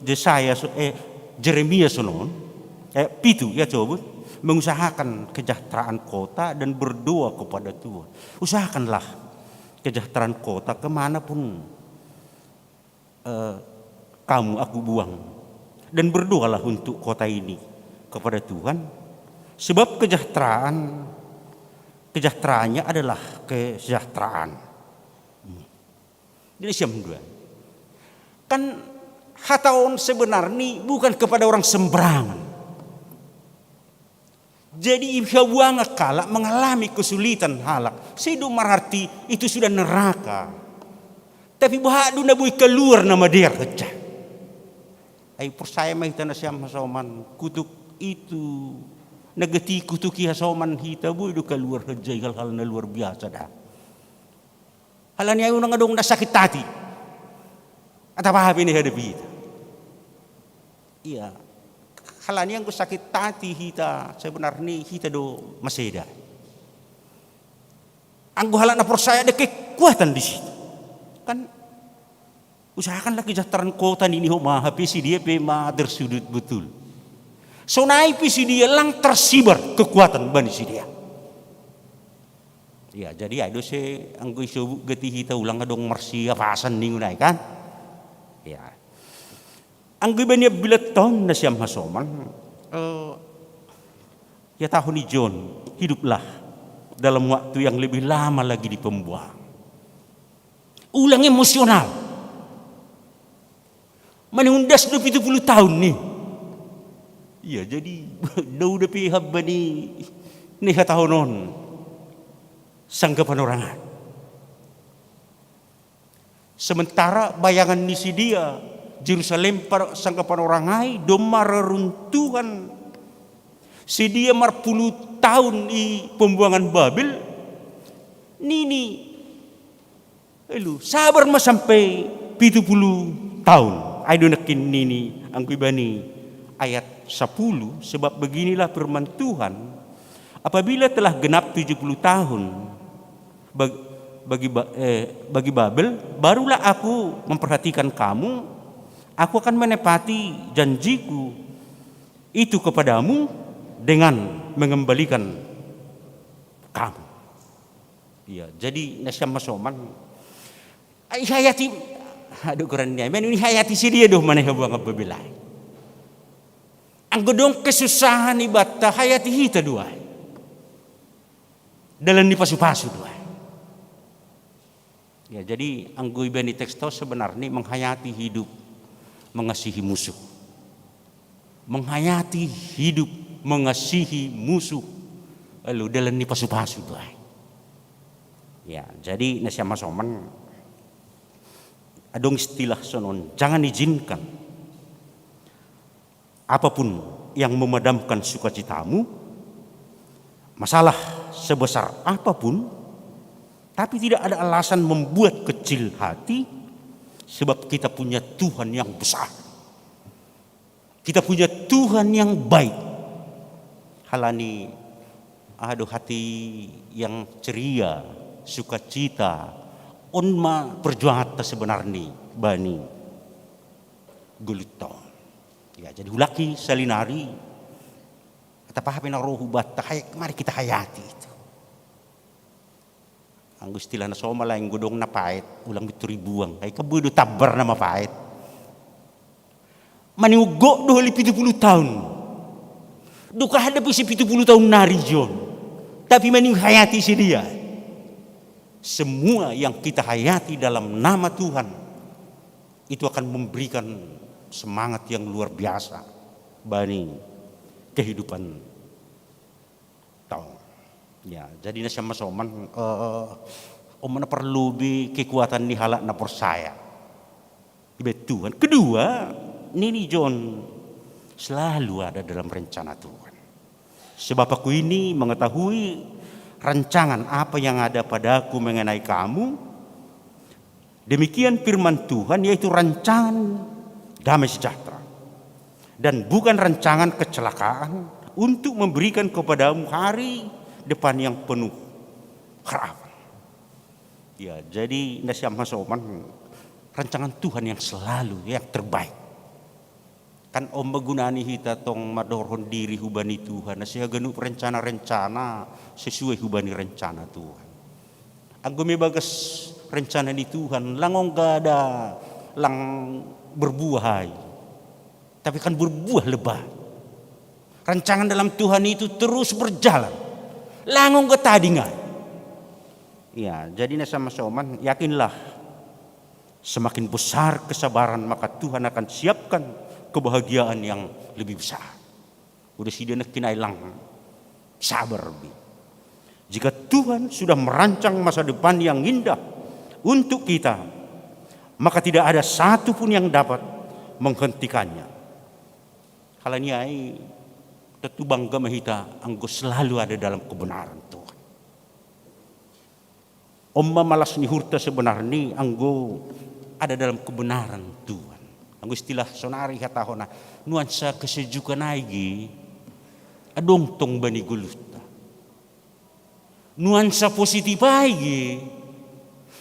Q: Jesaya Jeremia sonon. Pitu ya coba mengusahakan kesejahteraan kota dan berdoa kepada Tuhan. Usahakanlah kesejahteraan kota kemanapun kamu aku buang, dan berdoalah untuk kota ini kepada Tuhan, sebab kesejahteraannya adalah kesejahteraan. Jadi siapa dua? Kan hataon sebenarnya bukan kepada orang sembarangan. Jadi ibhabuang kala mengalami kesulitan halak, sedu mararti itu sudah neraka. Tapi bahadu na buy keluar nama dia kerja. Ay persaya may tanah siyam hasoman kutuk itu nagati kutuki hasoman hita buy do keluar kerja hal-hal na luar biasa dah. Halan niya yung nangadong nasakit tati. At apa ini hadapi hita. Iya. Halan niya yung sakit tati hita sebenarnya hita do maseda. Ang guhalan na persaya ada kekuatan di situ. Kan usahakanlah kesejahteraan kota ini mahapi si dia pema tersudut betul. So naik si dia lang tersibar kekuatan bani si dia. Ya jadi ada se anggo isu geti hita ulang adong marsi apasan ningu naik kan. Ya. Anggo bani bilat tahun na siyam hasoman. Ya tahun ni John hiduplah dalam waktu yang lebih lama lagi di pembuang. Ulang emosional. Menundas 70 tahun nih. Iya, jadi udah pihak bani nih tahunon sanggapan orangan. Sementara bayangan ni si dia Jerusalem para sanggapan orangai domar reruntuhan. Si dia 40 tahun di pembuangan Babel. Nini elu sabar mas sampai 70 tahun. Ayo nakin nini ang ibani ayat 10, sebab beginilah firman Tuhan, apabila telah genap 70 tahun bagi Babel, barulah aku memperhatikan kamu, aku akan menepati janjiku itu kepadamu dengan mengembalikan kamu. Ya, jadi nasyam masoman ay hayati aduh keren dia, ini hayati si dia doh mana buang apabila ang godong kesusahan ibata hayati hita dua. Dalam di pasu-pasu dua. Ya, jadi ang ibani teksto sebenarnya menghayati hidup, mengasihi musuh. Menghayati hidup, mengasihi musuh. Lalu dalam di pasu-pasu dua. Ya, jadi nasyama soman adong istilah sonon, jangan izinkan apapun yang memadamkan sukacitamu, masalah sebesar apapun, tapi tidak ada alasan membuat kecil hati, sebab kita punya Tuhan yang besar. Kita punya Tuhan yang baik. Halani aduh hati yang ceria, sukacita, onma perjuangan sebenarnya bani gulito. Ya, jadi hulaki salinari kata pahapin ang rohu bata mari kita hayati itu. Ang istilah na soma lang gudong napait ulang bituribuang ay kabudo tabar na mapait. Maniugo dohali 70 tahun. Duka hadapi si 70 tahun nari John. Tapi hayati si dia. Semua yang kita hayati dalam nama Tuhan itu akan memberikan semangat yang luar biasa bani kehidupan tahu. Ya, jadi nasa masoman mana perlu bi kekuatan ni halak na persaya. Ibe Tuhan. Kedua, Nini John selalu ada dalam rencana Tuhan. Sebab aku ini mengetahui rancangan apa yang ada padaku mengenai kamu. Demikian firman Tuhan, yaitu rancangan damai sejahtera dan bukan rancangan kecelakaan, untuk memberikan kepadamu hari depan yang penuh harapan. Ya, jadi nasyam masoman rancangan Tuhan yang selalu yang terbaik. Kan om magunani hita tong madorhon diri hubani Tuhan, nasiha ganu rencana-rencana sesuai hubani rencana Tuhan. Ang gumibagas rencana di Tuhan, langong gada lang berbuah, tapi kan berbuah lebat. Rancangan dalam Tuhan itu terus berjalan, langong ketadingan. Ya, jadi nasa masoman yakinlah semakin besar kesabaran maka Tuhan akan siapkan kebahagiaan yang lebih besar. Udah sih dia kinailang sabar. Jika Tuhan sudah merancang masa depan yang indah untuk kita, maka tidak ada satu pun yang dapat menghentikannya. Halaniai tentu bangga mahita anggo selalu ada dalam kebenaran Tuhan. Omma malas ni hurta sebenarnya anggo ada dalam kebenaran Tuhan. Anggo istilah sonari hatahona nuansa kesejukan aigi adong tong bani guluta. Nuansa positif aigi,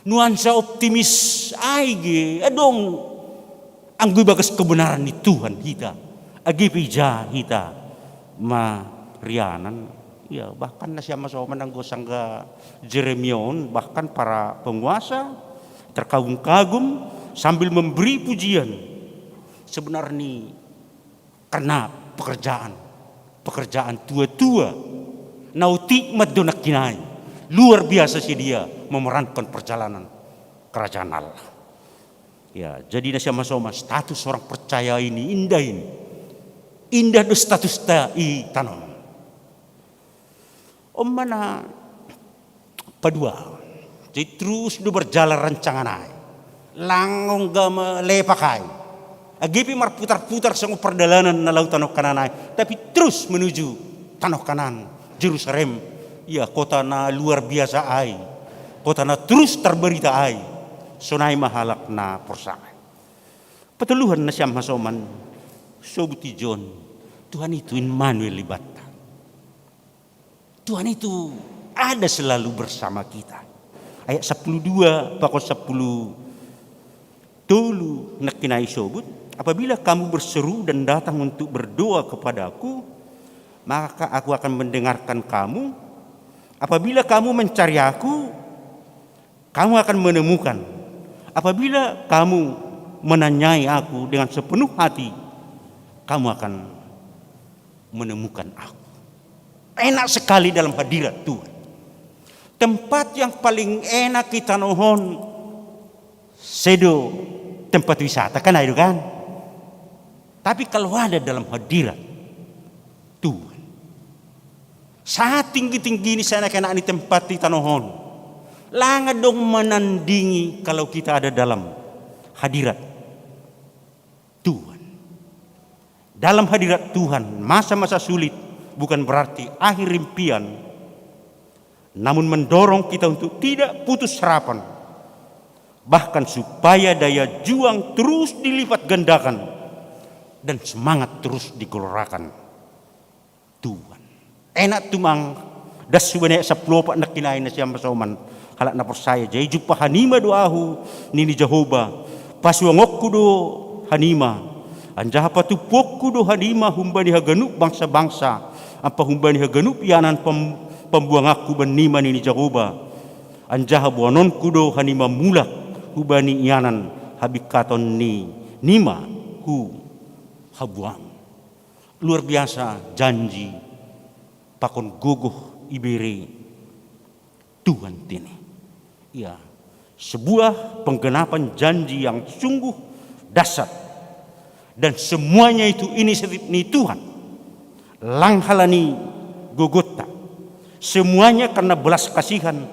Q: nuansa optimis aigi adong anggo bagas kebenaran ni Tuhan kita. Agi pija kita marianan, ya bahkan nasya masoman anggo sangga Jeremion, bahkan para penguasa terkagum-kagum sambil memberi pujian. Sebenarnya karena pekerjaan tua-tua nauti madonak kinai luar biasa sih dia memerankan perjalanan kerajaan Allah. Ya, jadi nasi sama status orang percaya ini indah ini. Indah do status ta i tanam. Om mana padua. Jadi terus do berjalan rancangan ai. Langong gama lepakai. Agipi marputar-putar sama perjalanan na laut tanah kanan ai. Tapi terus menuju tanah kanan Jerusalem. Ya, kota na luar biasa ai. Kota na terus terberita ai. Sonai mahalak na persai. Petuluhan na siyam hasoman. Sobuti John. Tuhan itu Immanuel libata. Tuhan itu ada selalu bersama kita. Ayat 12 pakot 10 dulu nak kinai sobut. Apabila kamu berseru dan datang untuk berdoa kepadaku, maka aku akan mendengarkan kamu. Apabila kamu mencari aku, kamu akan menemukan. Apabila kamu menanyai aku dengan sepenuh hati, kamu akan menemukan aku. Enak sekali dalam hadirat Tuhan. Tempat yang paling enak kita nohon sedo tempat wisata kan itu kan. Tapi kalau ada dalam hadirat Tuhan, saat tinggi-tinggi ini saya nak di tempat kita nohon, langa dong menandingi kalau kita ada dalam hadirat Tuhan. Dalam hadirat Tuhan, masa-masa sulit bukan berarti akhir impian, namun mendorong kita untuk tidak putus harapan, bahkan supaya daya juang terus dilipat gandakan dan semangat terus digelorakan Tuhan. Enak tumang das subanyak saplopak nak kinain na siya masoman halak na persaya jay jumpa hanima doahu nini Jehovah pasuangok kudo hanima anjaha patupok kudo hanima humbani haganup bangsa-bangsa apa humbani haganup yanan pembuang aku benima nini Jehovah anjaha buanon kudo hanima mulak hubani yanan habikaton ni nima hu habuang. Luar biasa janji pakon gogoh iberi Tuhan tini. Ya, sebuah penggenapan janji yang sungguh dasar dan semuanya itu inisiatif ni Tuhan. Langhalani gogota. Semuanya karena belas kasihan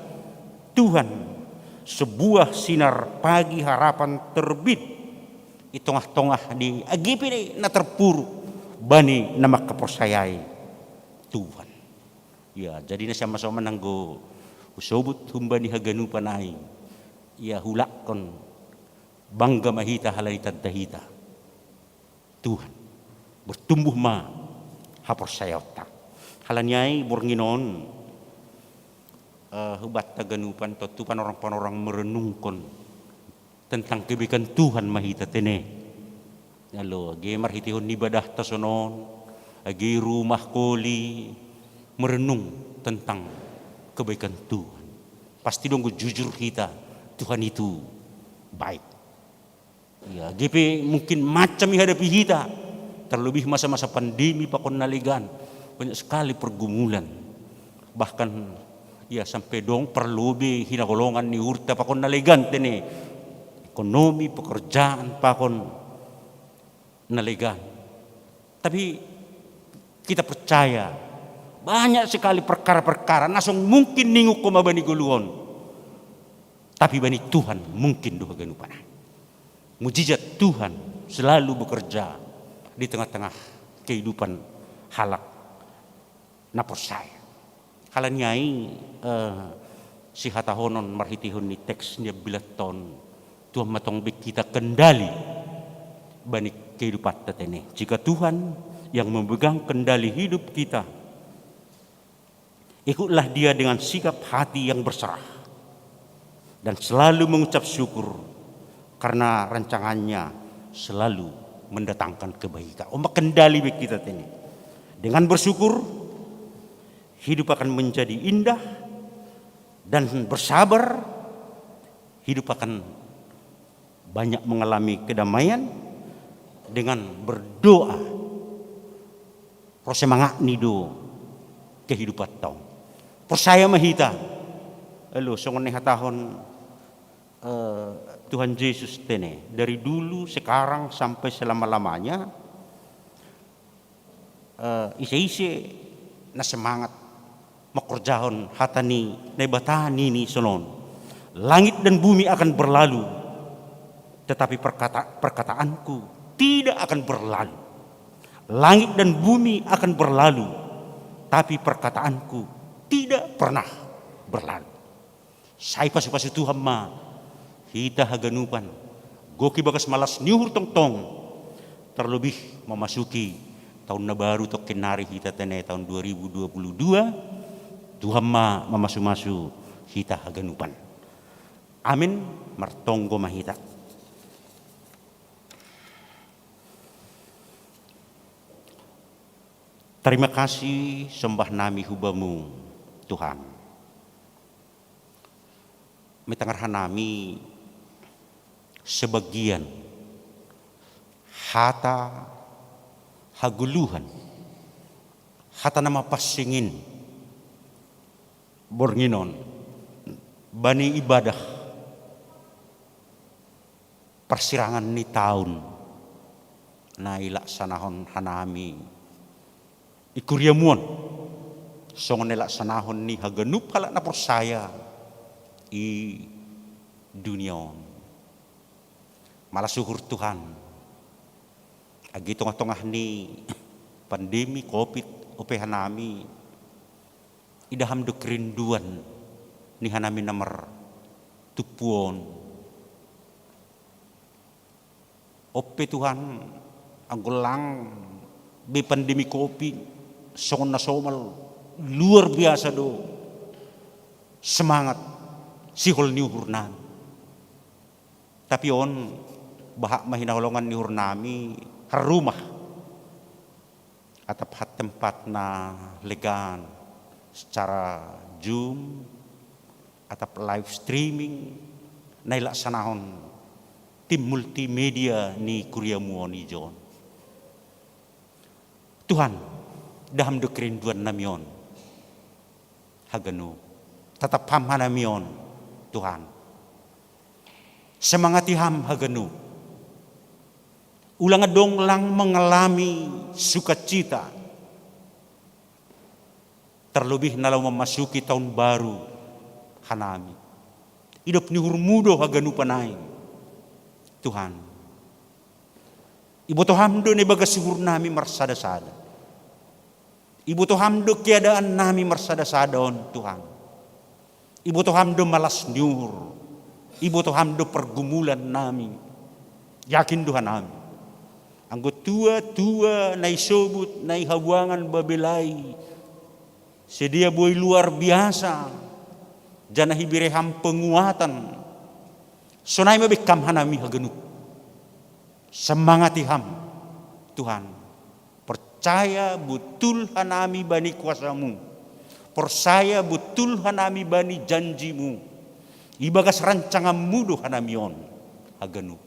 Q: Tuhan. Sebuah sinar pagi harapan terbit di tengah-tengah di agipi na terpuruk bani nama kepersayai Tuhan. Ya, jadi na sama-sama nanggo usobut humbani haganupan ay. Ya hulakon bangga mahita halay tadahita. Tuhan bertumbuh ma hapersayota. Halanyai bornginon hubat taganupan tutupan orang-orang merenungkan tentang kebaikan Tuhan mahita tene. Lalu agi marhitihon ibadah tasonon, agi rumah koli merenung tentang kebaikan Tuhan. Pasti dong jujur kita, Tuhan itu baik. Ya, GP mungkin macam hadapi kita. Terlebih masa-masa pandemi pakon naligan, banyak sekali pergumulan. Bahkan ya sampai dong perlubi hinagolongan ni urta pakon naligan tene. Ekonomi, pekerjaan, pakon naligan. Tapi kita percaya banyak sekali perkara-perkara nasong mungkin ninguk ko mabani guluon. Tapi bani Tuhan mungkin duha ganupan. Mujizat Tuhan selalu bekerja di tengah-tengah kehidupan halak napersaya. Halanyai si hatahonon marhitihon ni teksnya bilaton Tuhan matong kita kendali bani kehidupan tetene. Jika Tuhan yang memegang kendali hidup kita, ikutlah Dia dengan sikap hati yang berserah dan selalu mengucap syukur karena rancangannya selalu mendatangkan kebaikan. Kendali bagi kita ini. Dengan bersyukur, hidup akan menjadi indah dan bersabar, hidup akan banyak mengalami kedamaian dengan berdoa. Prosemangat nido kehidupan tau. Persaya mahita. Elo songon hatahon Tuhan Yesus tene dari dulu sekarang sampai selama-lamanya ise-ise na semangat makorjahon hatani nebatani ni sonon. Langit dan bumi akan berlalu, tetapi perkataanku tidak akan berlalu. Langit dan bumi akan berlalu, tapi perkataanku tidak pernah berlalu. Saya pasu-pasu Tuhan ma hita haganupan goki bagas malas nyuhur tong-tong terlebih memasuki tahun na baru tok kenari hita tene tahun 2022 Tuhan ma memasu-masu hita haganupan. Amin martonggo mahita. Terima kasih sembah nami hubamu Tuhan. Metangarhan nami sebagian hata haguluhan hata nama pasingin bornginon bani ibadah persirangan ni tahun na ilaksanahon hanami ikuriamuan songon ilaksanahon ni haganup halak na persaya i dunia. Malah syukur Tuhan agi tengah-tengah ni pandemi COVID opehan nami idaham do kerinduan ni hanami namar tupuon ope Tuhan anggulang be pandemi COVID songon na somal luar biasa do semangat sihol ni hurnan tapi on bahak mahinaholongan ni hurnami harumah atap hat tempat na legan secara Zoom atap live streaming na ilaksanahon tim multimedia ni kuriamuoni John. Tuhan daham do kerinduan namion haganu tetap hamha namion Tuhan semangati ham haganu ulang adong lang mengalami sukacita terlebih nalau memasuki tahun baru hanami hidup ni hurmudo haganu panain Tuhan ibu to hamdo ni bagas suhur nami marsada-sada ibu to hamdo keadaan nami marsada-sada on Tuhan ibu to hamdo malas nyuhur ibu to hamdo pergumulan nami yakin Tuhan nami anggo tua-tua nai sobut nai hawangan babelai sedia boy luar biasa jana hibireham penguatan sonai mabekam hanami hagenuk semangati ham Tuhan percaya betul hanami bani kuasamu percaya betul hanami bani janjimu ibagas rancanganmu do hanamion hagenuk.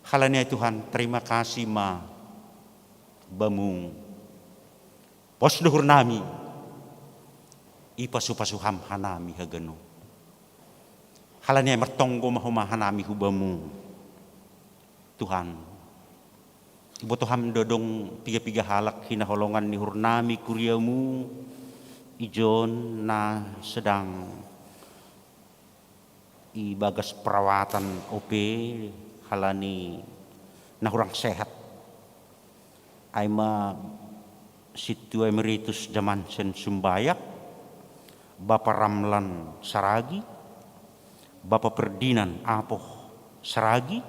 Q: Halanya Tuhan terima kasih ma bamung pos duhur nami ipasu-pasuham hanami haganu halanya mertonggo mahuma hanami hubamu Tuhan ibu Tuhan dodong piga-piga halak hinaholongan ni hurnami kuriamu ijon na sedang ibagas perawatan OP halani na kurang sehat aima situ emeritus zaman sen Sumbayak Bapak Ramlan Saragi Bapak Perdinan Apoh Saragi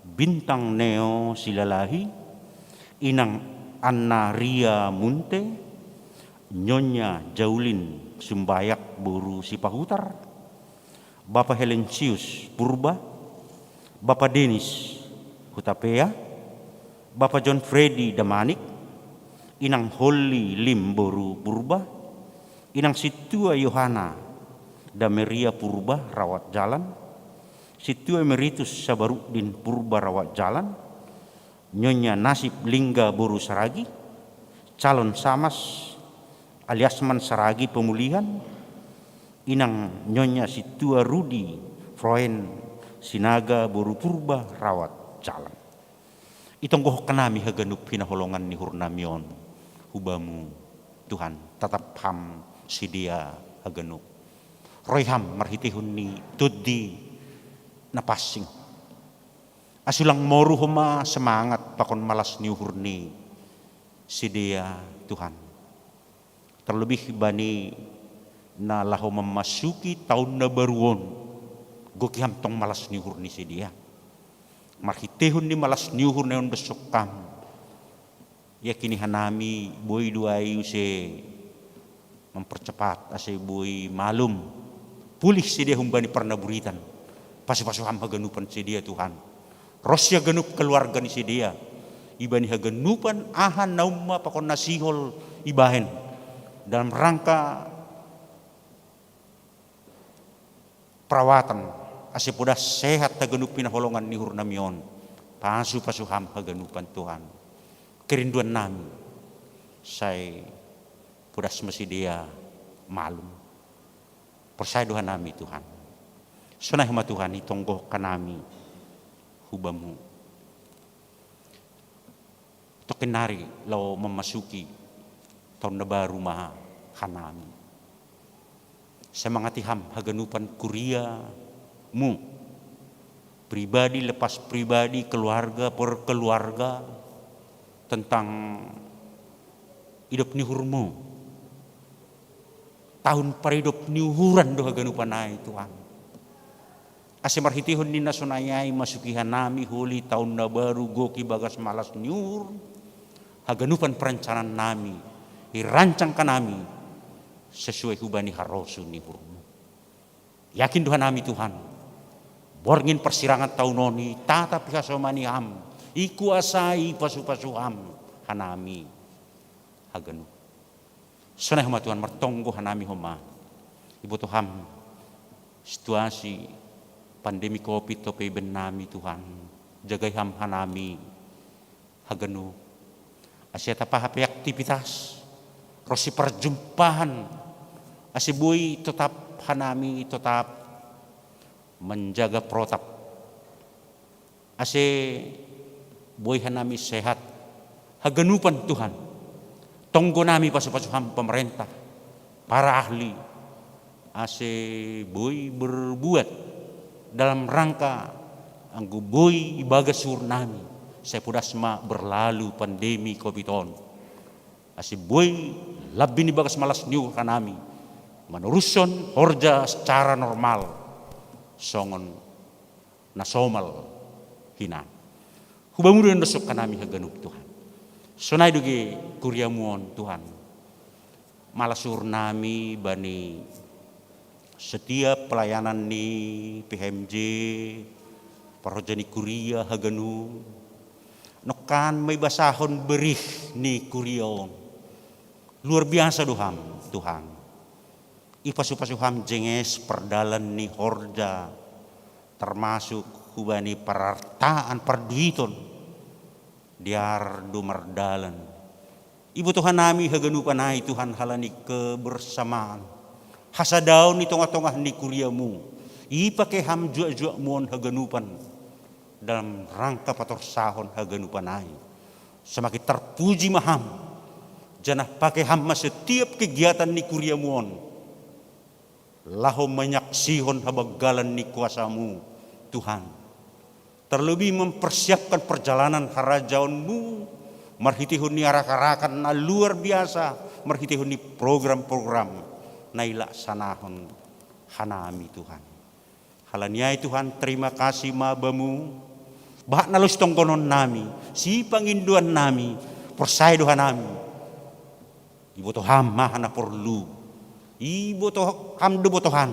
Q: Bintang Neo Silalahi Inang Anna Ria Munte Nyonya Jaulin Sumbayak Buru Sipahutar Bapak Helensius Purba Bapak Denis Hutapea, Bapak John Freddy Damanik, Inang Holly Limboru Purba, Inang Situa Yohana Dameria Purba Rawat Jalan, Situa Emeritus Sabarudin Purba Rawat Jalan, Nyonya Nasib Lingga Boru Saragi, Calon Samas Aliasman Saragi Pemulihan, Inang Nyonya Situa Rudi Freuen, sinaga, boru purba, rawat jalan. Itong gohok kanami haganup pinaholongan ni hurnamion. Hubamu, Tuhan, tatap ham si dia haganup. Royham marhitihun ni tuddi napasing. Asulang moru huma semangat pakon malas ni hurni si dia Tuhan. Terlebih bani na laho memasuki tahun na baruon. Gokiham tong malas ni hurni si dia. Marhitihun ni malas niuhur neon besok kam. Ya kini hanami boy duai use mempercepat ase boy malum. Pulih si dia humbani pernah buritan. Pasu-pasu ham haganupan si dia Tuhan. Rosya genup keluarga ni si dia. Ibani haganupan ahan naumma pakon nasihol ibahen. Dalam rangka perawatan ase podas sehat haganup pinaholongan ni hurnamion. Pasu-pasu ham haganupan Tuhan. Kerinduan nami. Say podas masih dia malum. Persaya Tuhan nami Tuhan. Sunay hama Tuhan itonggoh kanami hubamu. Tokenari lau memasuki tahun na baru maha hanami. Semangati ham haganupan kuria mu pribadi lepas pribadi, keluarga per keluarga, tentang hidup nihurmu. Tahun paridop niuhuran doha ganupanay Tuhan. Ase marhitihon ni nasunayay masukihan nami huli tahun na baru goki bagas malas niur. Haganupan perencanaan nami, irancang ka nami sesuai hubani harosu nihurmu. Yakin Tuhan nami Tuhan. Borngin persirangan taunoni tata pihasomani ham ikuasai pasu-pasuham hanami haganu. Sunay hama Tuhan mertonggo hanami homa. Ibu Tuhan situasi pandemi COVID tope benami Tuhan jagai ham hanami haganu. Asyata pahape aktivitas rosi perjumpaan asibui tetap hanami tetap menjaga protap. Ase boy hanami sehat. Haganupan Tuhan. Tonggo nami pasu-pasuham pemerintah. Para ahli. Ase boy berbuat dalam rangka anggo boy ibagasur nami. Saya pudasma berlalu pandemi COVID-19. Ase boy labini bagas malas niu kanami. Meneruson horja secara normal. Songon nasomal hina. Hubamudan dosok kanami haganup Tuhan. Sonai dugi kuriamuon Tuhan. Malasur nami bani setiap pelayanan ni PHMJ parojani kuria haganu. Nokan may basahon berih ni kuriaon. Luar biasa Tuhan. Ipasuham jenges perdalan ni horja termasuk hubani perartaan perduiton diar dumardalan. Ibu Tuhan nami haganupan ay Tuhan halani kebersamaan. Hasadaw ni tongah-tongah ni kuriamu. Ipake ham jua-jua muon haganupan dalam rangka patorsahon haganupan ay. Semakin terpuji maham. Janah pakai ham setiap kegiatan ni kuriamuon. Laho menyaksihon habagalan ni kuasamu Tuhan. Terlebih mempersiapkan perjalanan harajaonmu. Marhitihun ni arak-arakan na luar biasa. Marhitihun ni program-program na ilaksanahon hanami Tuhan. Halaniay Tuhan terima kasih mabamu. Bahak nalus tongkonon nami. Si panginduan nami. Persaya Tuhan nami. Ibu Tuhan mahana perlu. Ibu toh hamdu botohan.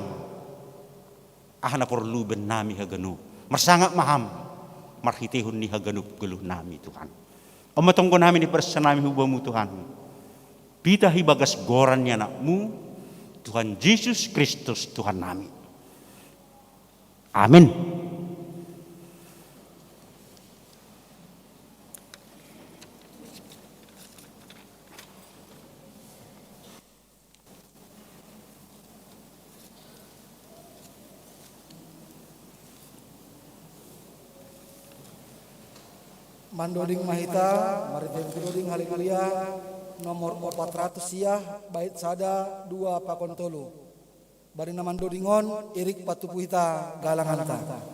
Q: Ahana perlu ben nami haganu. Marsangak maham. Marhitihun ni haganup geluh nami Tuhan. Omatongko nami ni persanami hubamu Tuhan. Pita hibagas gorannya anakmu. Tuhan Yesus Kristus Tuhan nami. Amin.
A: Mandoding Mahita, Maritai Bukudoding Haleluya, nomor 400 siah, bait sada 2 pakon tolu. Barina Mandodingon, Irik Patupuhita, Galanganta.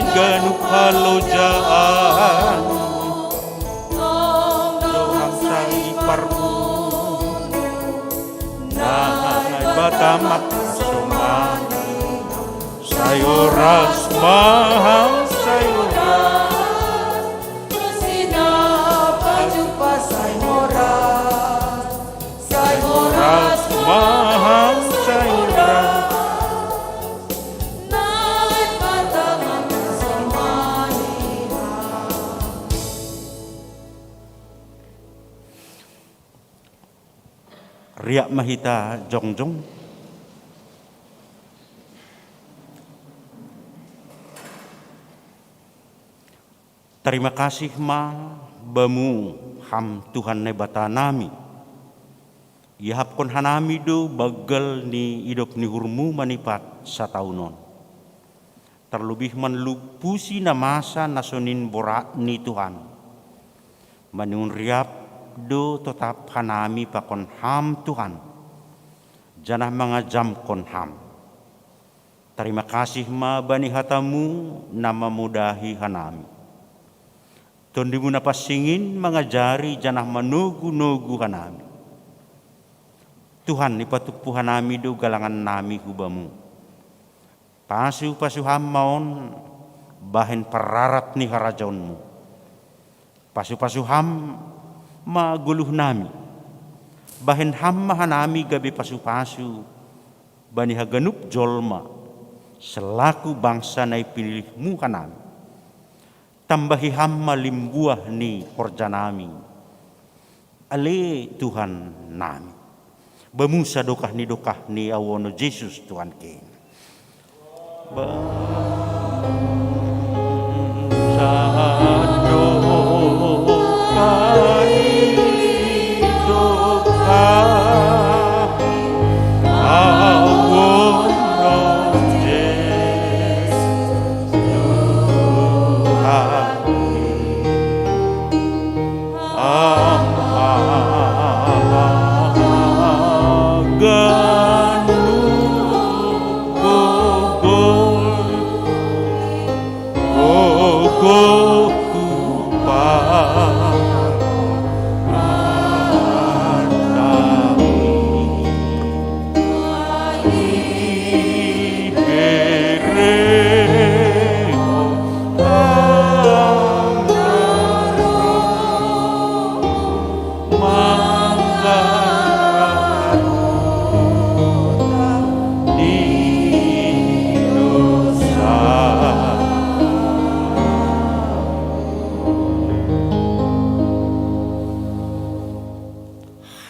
Q: Ganu kalojaan dohang sai parbu nai batamak somani sayoras mahang sayoras
C: Sina pajupa sayoras
Q: mahang sayoras Riak Mahita Jongjong. Terima kasih ma bamu ham Tuhan nebata nami. Ihapkon hanami do bagal ni idop ni hurmu manipat sataunon. terlebih menlupusi na masa nasunin borak ni Tuhan. Manun riap do tetap hanami pakon ham Tuhan. Janah mengajam kon ham. Terima kasih ma bani hatamu na memudahi hanami. Tondimu na pasingin mengajari janah menugu-nugu hanami. Tuhan ipatupu hanami do galangan nami hubamu. Pasu-pasu ham maon bahen perarat ni harajaunmu. Pasu-pasu ham maguluh nami. Bahen ham mahanami gabi pasu-pasu bani haganup jolma selaku bangsa na ipilihmu hanami. Tambahi ham malimbuah ni porjanami. Ale Tuhan nami. Bemusa dokah ni awono Yesus Tuhan King.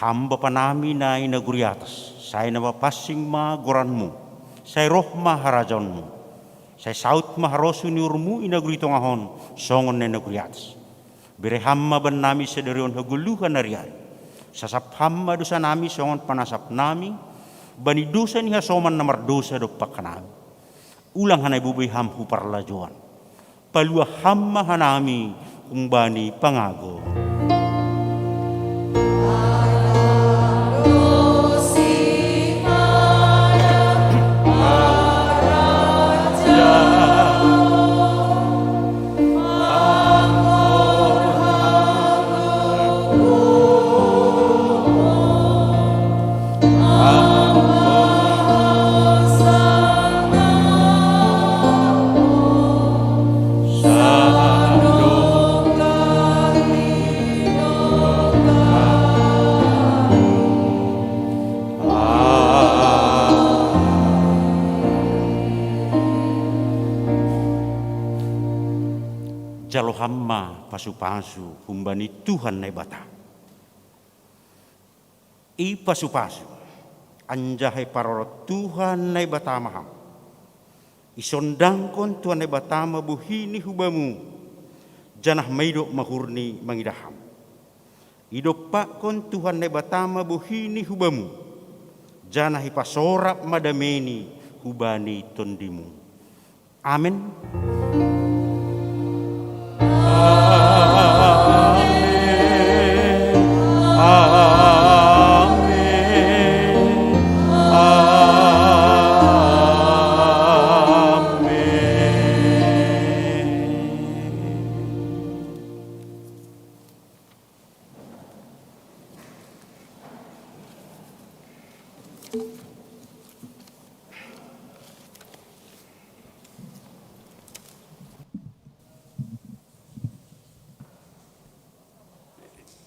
Q: Hamba panami na inaguri atas, saya nama pasing ma goranmu, saya roh ma harajaunmu, saya saut ma harosu niurmu inaguri tongahon, songon na inaguri atas. Bere hamma ban nami sederion haguluhan nariari, sasap hamma dosa nami songon panasap nami, bani dosa ni hasoman namar dosa dopak nami. Ulang hanay bubuy ham huparlajuan, palua hamma hanami kumbani pangago. Jalo hamma pasu-pasu humbani Tuhan na bata. I pasu-pasu anjahay parorot Tuhan na bata maham. Isondangkon Tuhan na bata mabuhini hubamu. Janah maidok mahurni mangidaham. Idopakon Tuhan na bata mabuhini hubamu. Janah ipasorap madameni hubani tondimu. Amin.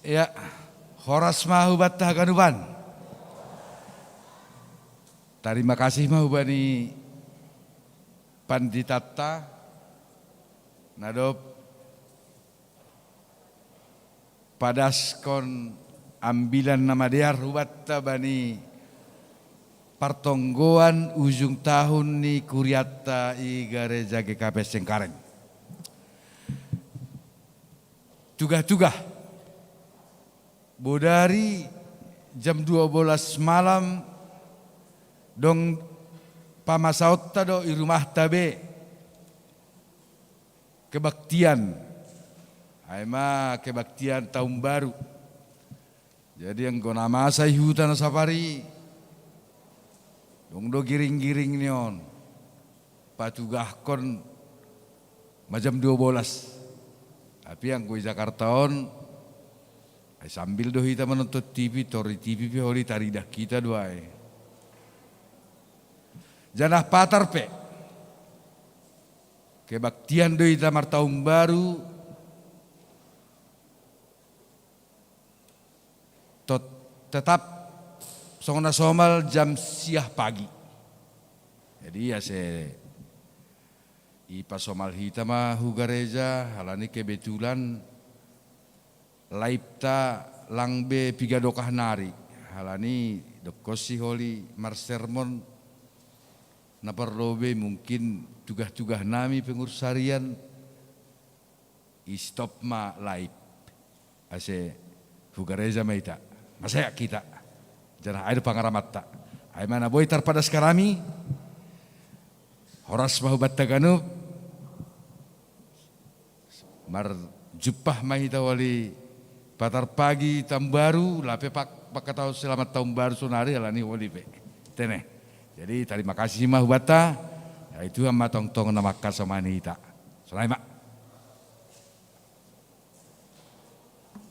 D: Ya, horas mahubat tahaganuban. Terima kasih mahubani panditata nadop padaskon ambilan nama diar hubat bani partonggoan ujung tahun ni kuriata i gereja GKP Sengkareng. Tugah-tugah bodari jam 12 malam dong pamasaut do i rumah tabe kebaktian. Aima kebaktian tahun baru. Jadi yang gona masa hutan safari. Dong do giring-giring nion. Patugahkon macam 12. Tapi yang gue Jakarta on sambil do kita menonton TV, tori TV holi taridah kita doai. Janah patar pe. Kebaktian do kita mar tahun baru. Tetap songona somal jam siah pagi. Jadi ya ipa somal hita mah hugareja halani kebetulan laipta langbe piga dokah nari halani dokosi holi mar sermon na perlobe mungkin tugah-tugah nami pengurus harian istop ma laip ase hugareja maita masaya kita janah air pangaramat tak ay mana boy tarpada sekarami horas mahubat taganu mar jupah mahita wali patar pagi tahun baru lape pak tahu selamat tahun baru sonari alani wali pe tene jadi terima kasih mahubata ya itu amma tong nama kasamani hita selamat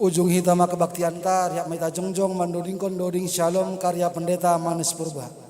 A: Ujung hitama kebaktian tar, yak maita jongjong mandodingkon doding shalom karya pendeta Manes Purba.